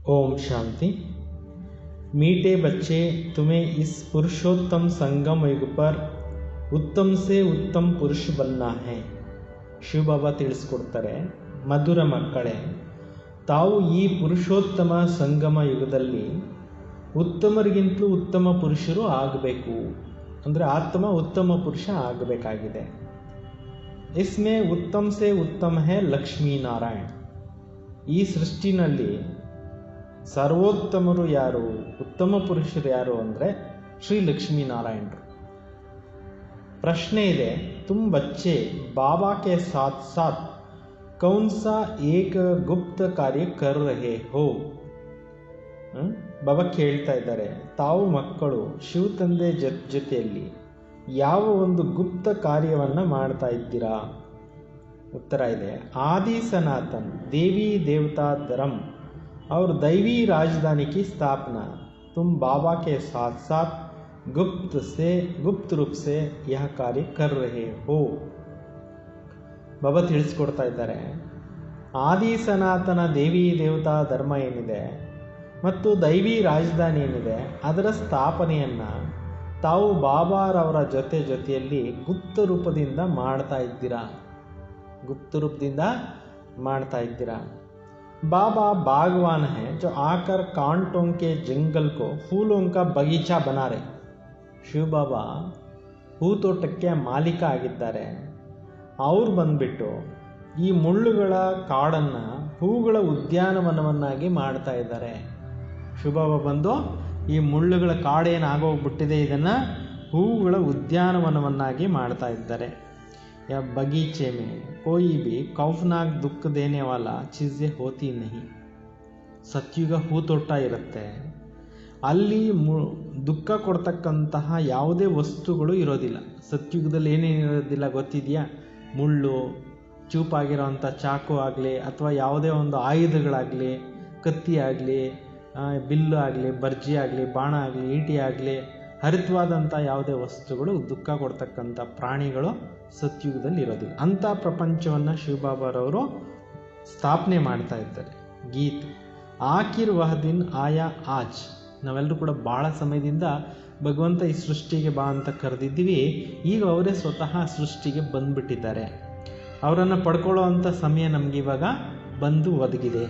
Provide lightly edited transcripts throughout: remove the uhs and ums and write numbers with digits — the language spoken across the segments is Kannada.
ओम शांति। मीठे बच्चे, तुम्हें इस पुरुषोत्तम संगम युग पर उत्तम से उत्तम पुरुष बनना है। ಶಿವ ಬಾಬಾ ತಿಳಿಸ್ಕೊಡ್ತಾರೆ, ಮಧುರ ಮಕ್ಕಳೇ, ತಾವು ಈ ಪುರುಷೋತ್ತಮ ಸಂಗಮ ಯುಗದಲ್ಲಿ ಉತ್ತಮರಿಗಿಂತಲೂ ಉತ್ತಮ ಪುರುಷರು ಆಗಬೇಕು. ಅಂದರೆ ಆತ್ಮ ಉತ್ತಮ ಪುರುಷ ಆಗಬೇಕಾಗಿದೆ. ಇಸ್ಮೇ ಉತ್ತಮ ಸೇ ಉತ್ತಮ ಹೇ ಲಕ್ಷ್ಮೀನಾರಾಯಣ. ಈ ಸೃಷ್ಟಿನಲ್ಲಿ ಸರ್ವೋತ್ತಮರು ಯಾರು, ಉತ್ತಮ ಪುರುಷರು ಯಾರು ಅಂದರೆ ಶ್ರೀ ಲಕ್ಷ್ಮೀನಾರಾಯಣರು. ಪ್ರಶ್ನೆ ಇದೆ, ತುಮ್ ಬಚ್ಚೆ ಬಾಬಾ ಕೆ ಸಾಥ್ ಸಾಥ್ ಕೌನ್ ಸಾ ಏಕ ಗುಪ್ತ ಕಾರ್ಯ ಕರ್ ರಹೆ ಹೋ. ಬಾಬಾ ಕೇಳ್ತಾ ಇದ್ದಾರೆ, ತಾವು ಮಕ್ಕಳು ಶಿವ ತಂದೆ ಜೊತೆಯಲ್ಲಿ ಯಾವ ಒಂದು ಗುಪ್ತ ಕಾರ್ಯವನ್ನು ಮಾಡ್ತಾ ಇದ್ದೀರಾ? ಉತ್ತರ ಇದೆ, ಆದಿ ಸನಾತನ್ देवी देवता धर्म और दैवी राजधानी की स्थापना तुम बाबा के साथ साथ गुप्त रूप से यह कार्य कर रहे हो. ಬಾಬಾ ತಿಳಿಸ್ಕೊಡ್ತಾ ಇದ್ದಾರೆ, ಆದಿ ಸನಾತನ ದೇವಿ ದೇವತಾ ಧರ್ಮ ಏನಿದೆ ಮತ್ತು ದೈವಿ ರಾಜಧಾನಿ ಏನಿದೆ ಅದರ ಸ್ಥಾಪನೆಯನ್ನು ತಾವು ಬಾಬಾರವರ ಜೊತೆಯಲ್ಲಿ ಗುಪ್ತ ರೂಪದಿಂದ ಮಾಡ್ತಾ ಇದ್ದೀರಾ. बाबा बागवान है जो आकर कांटों के जंगल को फूलों का बगीचा बना रहे. ಶಿವ ಬಾಬಾ ಹೂತೋಟಕ್ಕೆ ಮಾಲೀಕ ಆಗಿದ್ದಾರೆ. ಅವ್ರು ಬಂದ್ಬಿಟ್ಟು ಈ ಮುಳ್ಳುಗಳ ಕಾಡನ್ನು ಹೂಗಳ ಉದ್ಯಾನವನವನ್ನಾಗಿ ಮಾಡ್ತಾ ಇದ್ದಾರೆ. ಶಿವ ಬಾಬಾ ಬಂದು ಈ ಮುಳ್ಳುಗಳ ಕಾಡೇನಾಗೋಗ್ಬಿಟ್ಟಿದೆ ಇದನ್ನು ಹೂಗಳ ಉದ್ಯಾನವನವನ್ನಾಗಿ ಮಾಡ್ತಾ ಇದ್ದಾರೆ. या बगीचे में कोई भी खौफनाक दुख देने वाला चीज़ें होती नहीं. ಸತ್ಯುಗ ಹೂತೋಟ ಇರುತ್ತೆ, ಅಲ್ಲಿ ದುಃಖ ಕೊಡ್ತಕ್ಕಂತಹ ಯಾವುದೇ ವಸ್ತುಗಳು ಇರೋದಿಲ್ಲ. ಸತ್ಯುಗದಲ್ಲಿ ಏನೇನು ಇರೋದಿಲ್ಲ ಗೊತ್ತಿದೆಯಾ? ಮುಳ್ಳು, ಚೂಪಾಗಿರೋವಂಥ ಚಾಕು ಆಗಲಿ ಅಥವಾ ಯಾವುದೇ ಒಂದು ಆಯುಧಗಳಾಗಲಿ, ಕತ್ತಿ ಆಗಲಿ, ಬಿಲ್ಲು ಆಗಲಿ, ಬರ್ಜಿ ಆಗಲಿ, ಬಾಣ ಆಗಲಿ, ಈಟಿ ಆಗಲಿ, ಹರಿತವಾದಂಥ ಯಾವುದೇ ವಸ್ತುಗಳು, ದುಃಖ ಕೊಡ್ತಕ್ಕಂಥ ಪ್ರಾಣಿಗಳು ಸತ್ಯುಗದಲ್ಲಿ ಇರೋದಿಲ್ಲ. ಅಂಥ ಪ್ರಪಂಚವನ್ನು ಶಿವಬಾಬಾರವರು ಸ್ಥಾಪನೆ ಮಾಡ್ತಾ ಇದ್ದಾರೆ. ಗೀತ್ ಆಕಿರ್ ವಹ ದಿನ್ ಆಯಾ ಆಜ್. ನಾವೆಲ್ಲರೂ ಕೂಡ ಭಾಳ ಸಮಯದಿಂದ ಭಗವಂತ ಈ ಸೃಷ್ಟಿಗೆ ಬಾ ಅಂತ ಕರೆದಿದ್ದೀವಿ. ಈಗ ಅವರೇ ಸ್ವತಃ ಸೃಷ್ಟಿಗೆ ಬಂದುಬಿಟ್ಟಿದ್ದಾರೆ. ಅವರನ್ನು ಪಡ್ಕೊಳ್ಳೋ ಅಂಥ ಸಮಯ ನಮಗಿವಾಗ ಬಂದು ಒದಗಿದೆ.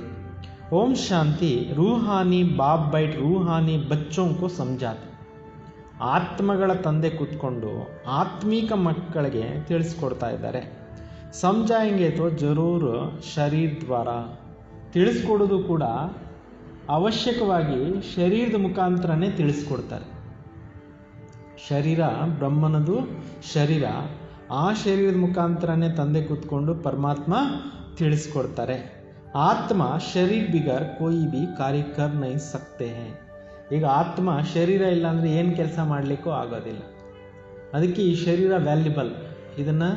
ಓಂ ಶಾಂತಿ. ರೂಹಾನಿ ಬಾಬ್ ಬೈಟ್ ರೂಹಾನಿ ಬಚ್ಚೋಂಕು ಸಮಜಾತೆ. ಆತ್ಮಗಳ ತಂದೆ ಕೂತ್ಕೊಂಡು ಆತ್ಮೀಕ ಮಕ್ಕಳಿಗೆ ತಿಳಿಸ್ಕೊಡ್ತಾ ಇದ್ದಾರೆ. ಸಮಜಾಯಂಗೆ ತೋ ಜರೂರ್ ಶರೀರ ದ್ವಾರ. ತಿಳಿಸ್ಕೊಡೋದು ಕೂಡ ಅವಶ್ಯಕವಾಗಿ ಶರೀರದ ಮುಖಾಂತರನೇ ತಿಳಿಸ್ಕೊಡ್ತಾರೆ. ಶರೀರ ಬ್ರಹ್ಮನದು ಶರೀರ, ಆ ಶರೀರದ ಮುಖಾಂತರನೇ ತಂದೆ ಕೂತ್ಕೊಂಡು ಪರಮಾತ್ಮ ತಿಳಿಸ್ಕೊಡ್ತಾರೆ. ಆತ್ಮ ಶರೀರ ಬಿಗರ್ ಕೋಯಿ ಬಿ ಕಾರ್ಯ ಕರ್ ನಹೀ ಸಕ್ತೆ ಹೈ. ಈಗ ಆತ್ಮ ಶರೀರ ಇಲ್ಲ ಅಂದರೆ ಏನು ಕೆಲಸ ಮಾಡಲಿಕ್ಕೂ ಆಗೋದಿಲ್ಲ. ಅದಕ್ಕೆ ಈ ಶರೀರ ವ್ಯಾಲ್ಯುಬಲ್, ಇದನ್ನು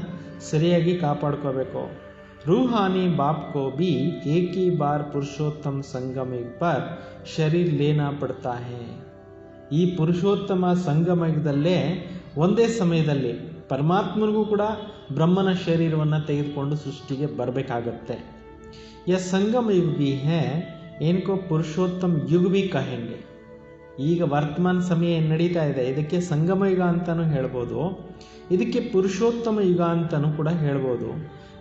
ಸರಿಯಾಗಿ ಕಾಪಾಡ್ಕೋಬೇಕು. ರೂಹಾನಿ ಬಾಪ್ ಕೋ ಬಿ ಏಕ್ ಹಿ ಬಾರ್ ಪುರುಷೋತ್ತಮ ಸಂಗಮ ಯುಗ್ ಪರ್ ಶರೀರ ಲೇನಾ ಪಡ್ತಾ ಹೈ. ಈ ಪುರುಷೋತ್ತಮ ಸಂಗಮ ಯುಗದಲ್ಲೇ ಒಂದೇ ಸಮಯದಲ್ಲಿ ಪರಮಾತ್ಮನಿಗೂ ಕೂಡ ಬ್ರಹ್ಮನ ಶರೀರವನ್ನು ತೆಗೆದುಕೊಂಡು ಸೃಷ್ಟಿಗೆ ಬರಬೇಕಾಗತ್ತೆ. ಯ ಸಂಗಮ Yug be high, ಇನ್ಕೋ Purushottama Yug B ಕಹೆಂಗೆ. ಈಗ ವರ್ತಮಾನ ಸಮಯ ಏನು ನಡೀತಾ ಇದೆ ಇದಕ್ಕೆ ಸಂಗಮ ಯುಗ ಅಂತಲೂ ಹೇಳ್ಬೋದು, ಇದಕ್ಕೆ ಪುರುಷೋತ್ತಮ ಯುಗ ಅಂತಲೂ ಕೂಡ ಹೇಳ್ಬೋದು.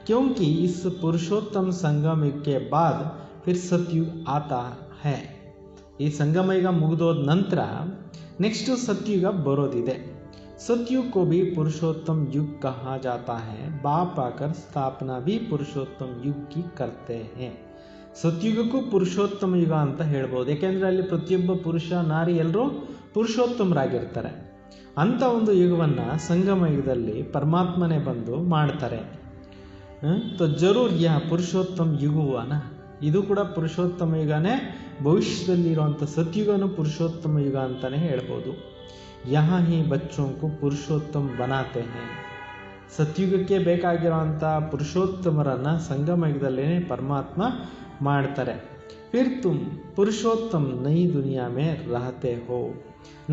ಕ್ಯೋಂಕಿ ಇಸ್ ಪುರುಷೋತ್ತಮ ಸಂಗಮ ಯುಗಕ್ಕೆ ಬಾದ್ ಫಿರ್ ಸತ್ಯುಗ ಆತಾ ಹೈ. ಈ ಸಂಗಮ ಯುಗ ಮುಗಿದೋದ ನಂತರ ನೆಕ್ಸ್ಟು ಸತ್ಯುಗ ಬರೋದಿದೆ. सतयुग को भी पुरुषोत्तम युग कहा जाता है. बाप आकर स्थापना भी पुरुषोत्तम युग की करते हैं. ಸತ್ಯುಗಕ್ಕೂ ಪುರುಷೋತ್ತಮ ಯುಗ ಅಂತ ಹೇಳ್ಬೋದು. ಯಾಕೆಂದರೆ ಅಲ್ಲಿ ಪ್ರತಿಯೊಬ್ಬ ಪುರುಷ ನಾರಿ ಎಲ್ಲರೂ ಪುರುಷೋತ್ತಮರಾಗಿರ್ತಾರೆ. ಅಂಥ ಒಂದು ಯುಗವನ್ನು ಸಂಗಮ ಯುಗದಲ್ಲಿ ಪರಮಾತ್ಮನೇ ಬಂದು ಮಾಡ್ತಾರೆ. ತೋ ಜರೂರ್ ಯಹ ಪುರುಷೋತ್ತಮ ಯುಗವನ, ಇದು ಕೂಡ ಪುರುಷೋತ್ತಮ ಯುಗನೇ. ಭವಿಷ್ಯದಲ್ಲಿರುವಂಥ ಸತ್ಯುಗನೂ ಪುರುಷೋತ್ತಮ ಯುಗ ಅಂತಲೇ ಹೇಳ್ಬೋದು. यहाँ ही बच्चों को पुरुषोत्तम बनाते हैं. ಸತ್ಯುಗಕ್ಕೆ ಬೇಕಾಗಿರುವಂಥ ಪುರುಷೋತ್ತಮರನ್ನು ಸಂಗಮ ಯುಗದಲ್ಲೇ ಪರಮಾತ್ಮ ಮಾಡ್ತಾರೆ. ಫಿರ್ ತುಮ್ ಪುರುಷೋತ್ತಮ ನೈ ದುನಿಯಾ ಮೇ ರಹತೆ ಹೋ.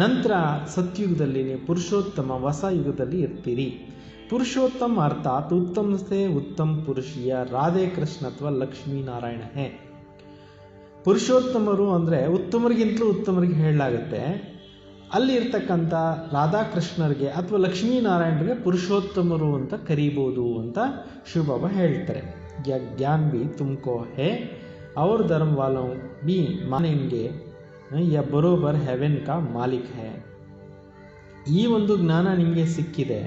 ನಂತರ ಸತ್ಯುಗದಲ್ಲಿ ನೀವು ಪುರುಷೋತ್ತಮ ಹೊಸ ಯುಗದಲ್ಲಿ ಇರ್ತೀರಿ. पुरुषोत्तम अर्थात उत्तम से उत्तम पुरुष या राधे कृष्ण अथवा लक्ष्मी नारायण है. ಪುರುಷೋತ್ತಮರು ಅಂದರೆ ಉತ್ತಮರಿಗಿಂತಲೂ ಉತ್ತಮರಿಗೆ ಹೇಳಲಾಗುತ್ತೆ. ಅಲ್ಲಿರ್ತಕ್ಕಂಥ ರಾಧಾಕೃಷ್ಣರಿಗೆ ಅಥವಾ ಲಕ್ಷ್ಮೀನಾರಾಯಣರಿಗೆ ಪುರುಷೋತ್ತಮರು ಅಂತ ಕರೀಬೋದು ಅಂತ ಶಿವಬಾಬಾ ಹೇಳ್ತಾರೆ. ಜ್ಞಾನ್ ಬಿ ತುಮಕೋ ಹೇ ಅವ್ರ ಧರ್ಮ ವಾಲೋ ಬಿ ಮಾನೆಂಗೆ ಯ ಬರೋಬರ್ ಹೆವೆನ್ ಕಾ ಮಾಲಿಕ್ ಹೇ. ಈ ಒಂದು ಜ್ಞಾನ ನಿಮಗೆ ಸಿಕ್ಕಿದೆ,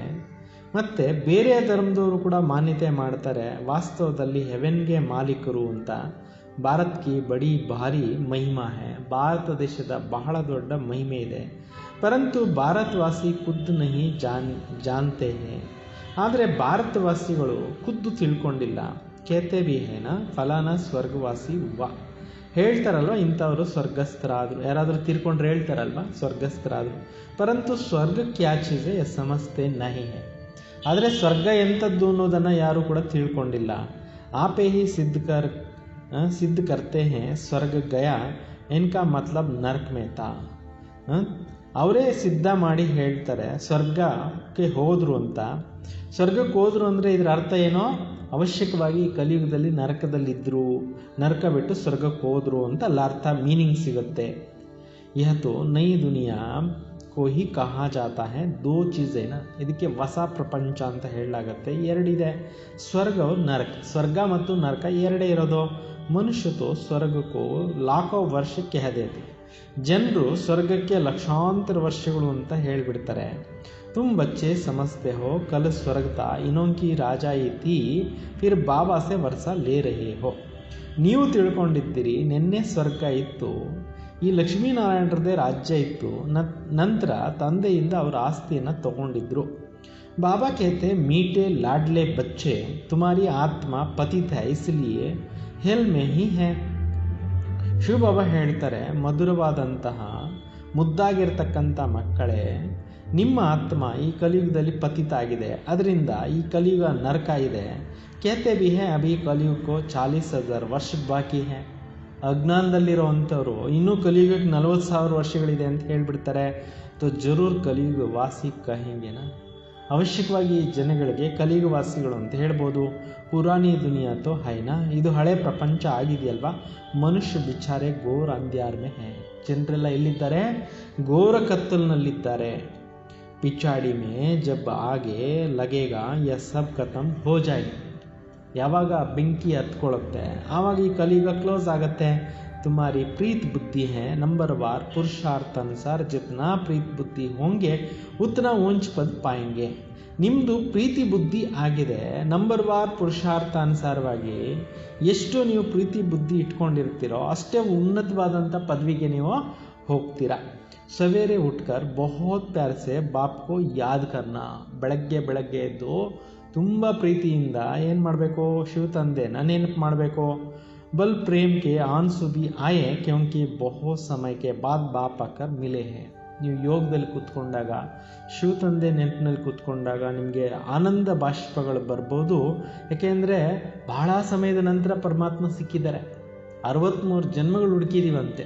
ಮತ್ತು ಬೇರೆ ಧರ್ಮದವರು ಕೂಡ ಮಾನ್ಯತೆ ಮಾಡ್ತಾರೆ ವಾಸ್ತವದಲ್ಲಿ ಹೆವೆನ್ಗೆ ಮಾಲೀಕರು ಅಂತ. ಭಾರತ್ ಕಿ ಬಡಿ ಭಾರಿ ಮಹಿಮಾ ಹೇ, ಭಾರತ ದೇಶದ ಬಹಳ ದೊಡ್ಡ ಮಹಿಮೆ ಇದೆ. ಪರಂತು ಭಾರತವಾಸಿ ಖುದ್ದು ನಹಿ ಜಾನ್ತೆ ಹೇ, ಆದರೆ ಭಾರತವಾಸಿಗಳು ಖುದ್ದು ತಿಳ್ಕೊಂಡಿಲ್ಲ. ಕೇತೆ ಬಿ ಹೇನ ಫಲಾನ ಸ್ವರ್ಗವಾಸಿ ವ, ಹೇಳ್ತಾರಲ್ವ ಇಂಥವರು ಸ್ವರ್ಗಸ್ಥರಾದರು, ಯಾರಾದರೂ ತೀರ್ಕೊಂಡ್ರೆ ಹೇಳ್ತಾರಲ್ವ ಸ್ವರ್ಗಸ್ಥರಾದರು. ಪರಂತು ಸ್ವರ್ಗ ಕ್ಯಾ ಚೀಸೆ ಸಮಸ್ತೆ ನಹಿ ಹೇ, ಆದರೆ ಸ್ವರ್ಗ ಎಂಥದ್ದು ಅನ್ನೋದನ್ನು ಯಾರೂ ಕೂಡ ತಿಳ್ಕೊಂಡಿಲ್ಲ. ಆಪೇ ಹಿ ಸಿದ್ಧ ಕರ್ತೆ ಹೇ ಸ್ವರ್ಗ ಗಯಾ ಇನ್ಕಾ ಮತ್ಲಬ್ ನರ್ಕ್ ಮೇ ತಾ. ಅವರೇ ಸಿದ್ಧ ಮಾಡಿ ಹೇಳ್ತಾರೆ ಸ್ವರ್ಗಕ್ಕೆ ಹೋದರು ಅಂತ. ಸ್ವರ್ಗಕ್ಕೆ ಹೋದರು ಅಂದರೆ ಇದರ ಅರ್ಥ ಏನೋ, ಅವಶ್ಯಕವಾಗಿ ಕಲಿಯುಗದಲ್ಲಿ ನರಕದಲ್ಲಿದ್ದರು, ನರಕ ಬಿಟ್ಟು ಸ್ವರ್ಗಕ್ಕೆ ಹೋದರು ಅಂತ ಅಲ್ಲ ಅರ್ಥ, ಮೀನಿಂಗ್ ಸಿಗುತ್ತೆ. ಯಹತು ನೈ ದುನಿಯಾ ಕೋ ಹಿ ಕಹಾ ಜಾತಾ ಹೇ ದೋ ಚೀಸೇನ, ಇದಕ್ಕೆ ಹೊಸ ಪ್ರಪಂಚ ಅಂತ ಹೇಳಲಾಗತ್ತೆ. ಎರಡಿದೆ, ಸ್ವರ್ಗವು ನರಕ, ಸ್ವರ್ಗ ಮತ್ತು ನರಕ ಎರಡೇ ಇರೋದು. ಮನುಷ್ಯತು ಸ್ವರ್ಗಕ್ಕೂ ಲಾಖೋ ವರ್ಷಕ್ಕೆ ಹೆದೇತಿ, ಜನರು ಸ್ವರ್ಗಕ್ಕೆ ಲಕ್ಷಾಂತರ ವರ್ಷಗಳು ಅಂತ ಹೇಳಿಬಿಡ್ತಾರೆ. ತುಮ್ ಬಚ್ಚೆ ಸಮಸ್ತೆ ಹೋ ಕಲ್ ಸ್ವರ್ಗತಾ ಇನ್ನೊಂಕಿ ರಾಜ ಇತಿ ಫಿರ್ ಬಾಬಾ ಸೆ ವರ್ಷ ಲೇ ರಹೇ ಹೋ. ನೀವು ತಿಳ್ಕೊಂಡಿದ್ದೀರಿ ನಿನ್ನೆ ಸ್ವರ್ಗ ಇತ್ತು, ಈ ಲಕ್ಷ್ಮೀನಾರಾಯಣರದೇ ರಾಜ್ಯ ಇತ್ತು, ನಂತರ ತಂದೆಯಿಂದ ಅವರ ಆಸ್ತಿಯನ್ನು ತಗೊಂಡಿದ್ರು. ಬಾಬಾ ಕೇತೆ ಮೀಟೆ ಲಾಡ್ಲೆ ಬಚ್ಚೆ ತುಮಾರಿ ಆತ್ಮ ಪತಿತ ಹೈ ಇಸ್ಲಿಯೇ ಹೆಲ್ ಮೇ ಹಿ ಹೇ. ಶಿವಬಾಬಾ ಹೇಳ್ತಾರೆ, ಮಧುರವಾದಂತಹ ಮುದ್ದಾಗಿರ್ತಕ್ಕಂಥ ಮಕ್ಕಳೇ, ನಿಮ್ಮ ಆತ್ಮ ಈ ಕಲಿಯುಗದಲ್ಲಿ ಪತಿತ ಆಗಿದೆ, ಅದರಿಂದ ಈ ಕಲಿಯುಗ ನರಕ ಇದೆ. ಕೇತೆ ಬಿ ಹೇ ಅಭಿ ಕಲಿಯುಗಕ್ಕೋ 40,000 ವರ್ಷ ಬಾಕಿ ಹೇ. ಅಜ್ಞಾನದಲ್ಲಿರೋವಂಥವ್ರು ಇನ್ನೂ ಕಲಿಯುಗಕ್ಕೆ 40,000 ವರ್ಷಗಳಿದೆ ಅಂತ ಹೇಳಿಬಿಡ್ತಾರೆ. ತೋ ಜರೂರ್ ಕಲಿಯುಗ ವಾಸಿ ಕಹೆಂಗೆನಾ, ಅವಶ್ಯಕವಾಗಿ ಜನಗಳಿಗೆ ಕಲಿಯುಗವಾಸಿಗಳು ಅಂತ ಹೇಳ್ಬೋದು. ಪುರಾಣಿ ದುನಿಯಾ ತೋ ಹೈನಾ, ಇದು ಹಳೆ ಪ್ರಪಂಚ ಆಗಿದೆಯಲ್ವಾ. ಮನುಷ್ಯ ಬಿಚಾರೆ ಘೋರ ಅಂಧ್ಯಾರ್ ಮೇ ಹೇ, ಜನರೆಲ್ಲ ಎಲ್ಲಿದ್ದಾರೆ, ಘೋರ ಕತ್ತಲಿನಲ್ಲಿದ್ದಾರೆ. ಪಿಚಾಡಿ ಮೇ ಜಬ್ ಆಗೆ ಲಗೇಗಾ ಯ ಸಬ್ ಖತಮ್ ಹೋ ಜಾಯ್, ಯಾವಾಗ ಬೆಂಕಿ ಹತ್ಕೊಳ್ಳುತ್ತೆ ಆವಾಗ ಈ ಕಲಿಯುಗ ಕ್ಲೋಸ್ ಆಗುತ್ತೆ. ತುಮಾರಿ ಪ್ರೀತ್ ಬುದ್ಧಿ ಹೇ ನಂಬರ್ ವಾರ್ ಪುರುಷಾರ್ಥ ಅನುಸಾರ ಜಿತ್ನಾ ಪ್ರೀತ್ ಬುದ್ಧಿ ಹೋಂಗೆ ಉತ್ನಾ ಊಂಚ್ ಪದ್ ಪಾಯಂಗೆ. ನಿಮ್ಮದು ಪ್ರೀತಿ ಬುದ್ಧಿ ಆಗಿದೆ, ನಂಬರ್ ವಾರ್ ಪುರುಷಾರ್ಥ ಅನುಸಾರವಾಗಿ ಎಷ್ಟು ನೀವು ಪ್ರೀತಿ ಬುದ್ಧಿ ಇಟ್ಕೊಂಡಿರ್ತೀರೋ ಅಷ್ಟೇ ಉನ್ನತವಾದಂಥ ಪದವಿಗೆ ನೀವು ಹೋಗ್ತೀರಾ. ಸವೇರೆ ಉಟ್ಕರ್ ಬಹುತ್ ಪ್ಯಾರ್ ಸೆ ಬಾಪ್ ಕೋ ಯಾದ್ ಕರ್ನಾ, ಬೆಳಗ್ಗೆ ಎದ್ದು ತುಂಬ ಪ್ರೀತಿಯಿಂದ ಏನು ಮಾಡಬೇಕು, ಶಿವ ತಂದೆನ ನೆನಪು ಮಾಡಬೇಕು. ಬಲ್ ಪ್ರೇಮ್ ಕೆ ಆನ್ಸು ಬಿ ಆಯೆ ಕ್ಯೋಂಕಿ ಬಹು ಸಮಯಕ್ಕೆ ಬಾದ್ ಬಾಪ್ ಆಕರ್ ಮಿಲೆ ಹೇ. ನೀವು ಯೋಗದಲ್ಲಿ ಕೂತ್ಕೊಂಡಾಗ, ಶಿವ ತಂದೆ ನೆನಪಿನಲ್ಲಿ ಕೂತ್ಕೊಂಡಾಗ ನಿಮಗೆ ಆನಂದ ಬಾಷ್ಪಗಳು ಬರ್ಬೋದು. ಯಾಕೆಂದರೆ ಬಹಳ ಸಮಯದ ನಂತರ ಪರಮಾತ್ಮ ಸಿಕ್ಕಿದ್ದಾರೆ. 63 ಜನ್ಮಗಳು ಹುಡುಕಿದ್ದೀವಂತೆ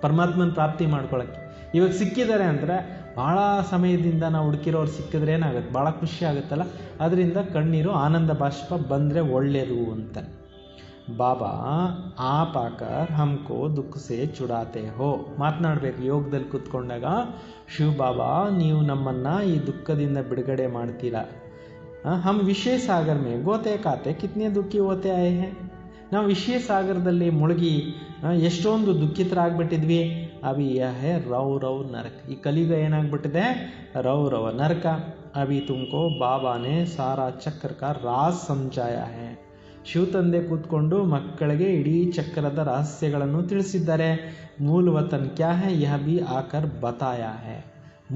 ಪರಮಾತ್ಮನ ಪ್ರಾಪ್ತಿ ಮಾಡ್ಕೊಳ್ಳೋಕ್ಕೆ. ಇವಾಗ ಸಿಕ್ಕಿದ್ದಾರೆ ಅಂದರೆ ಭಾಳ ಸಮಯದಿಂದ ನಾವು ಹುಡುಕಿರೋರು ಸಿಕ್ಕಿದ್ರೆ ಏನಾಗುತ್ತೆ, ಭಾಳ ಖುಷಿ ಆಗುತ್ತಲ್ಲ. ಅದರಿಂದ ಕಣ್ಣೀರು ಆನಂದ ಬಾಷ್ಪ ಬಂದರೆ ಒಳ್ಳೆಯದು ಅಂತ. ಬಾಬಾ ಆಪ್ ಆಕರ್ ಹಮ್ಕೋ ದುಃಖ ಸೆ ಚುಡಾತೆ ಹೋ. ಮಾತನಾಡಬೇಕು ಯೋಗದಲ್ಲಿ ಕೂತ್ಕೊಂಡಾಗ, ಶಿವ ಬಾಬಾ ನೀವು ನಮ್ಮನ್ನು ಈ ದುಃಖದಿಂದ ಬಿಡುಗಡೆ ಮಾಡ್ತೀರಾ. ಹಮ್ ವಿಷಯ ಸಾಗರ್ ಮೇ ಗೋತೆ ಕಾತೆ ಕಿತ್ನೆ ದುಃಖಿ ಹೋತೆ ಆಯೆ ಹೇ. ನಾವು ವಿಷಯ ಸಾಗರದಲ್ಲಿ ಮುಳುಗಿ ಎಷ್ಟೊಂದು ದುಃಖಿತರಾಗ್ಬಿಟ್ಟಿದ್ವಿ. ಅಭಿ ಹೇ ರವ್ ನರಕ, ಈ ಕಲಿಯುಗ ಏನಾಗ್ಬಿಟ್ಟಿದೆ, ರವ್ ನರಕ. ಅಭಿ ತುಮಕೋ ಬಾಬಾನೇ ಸಾರಾ ಚಕ್ರ ಕಾ ರಾಜ್ ಸಮಜಾಯ ಹೇ. ಶಿವ ತಂದೆ ಕೂತ್ಕೊಂಡು ಮಕ್ಕಳಿಗೆ ಇಡೀ ಚಕ್ರದ ರಹಸ್ಯಗಳನ್ನು ತಿಳಿಸಿದ್ದಾರೆ. ಮೂಲವತನ್ ಕ್ಯಾ ಹೇ ಯಹ ಬಿ ಆಕರ್ ಬತಾಯಾ ಹೇ.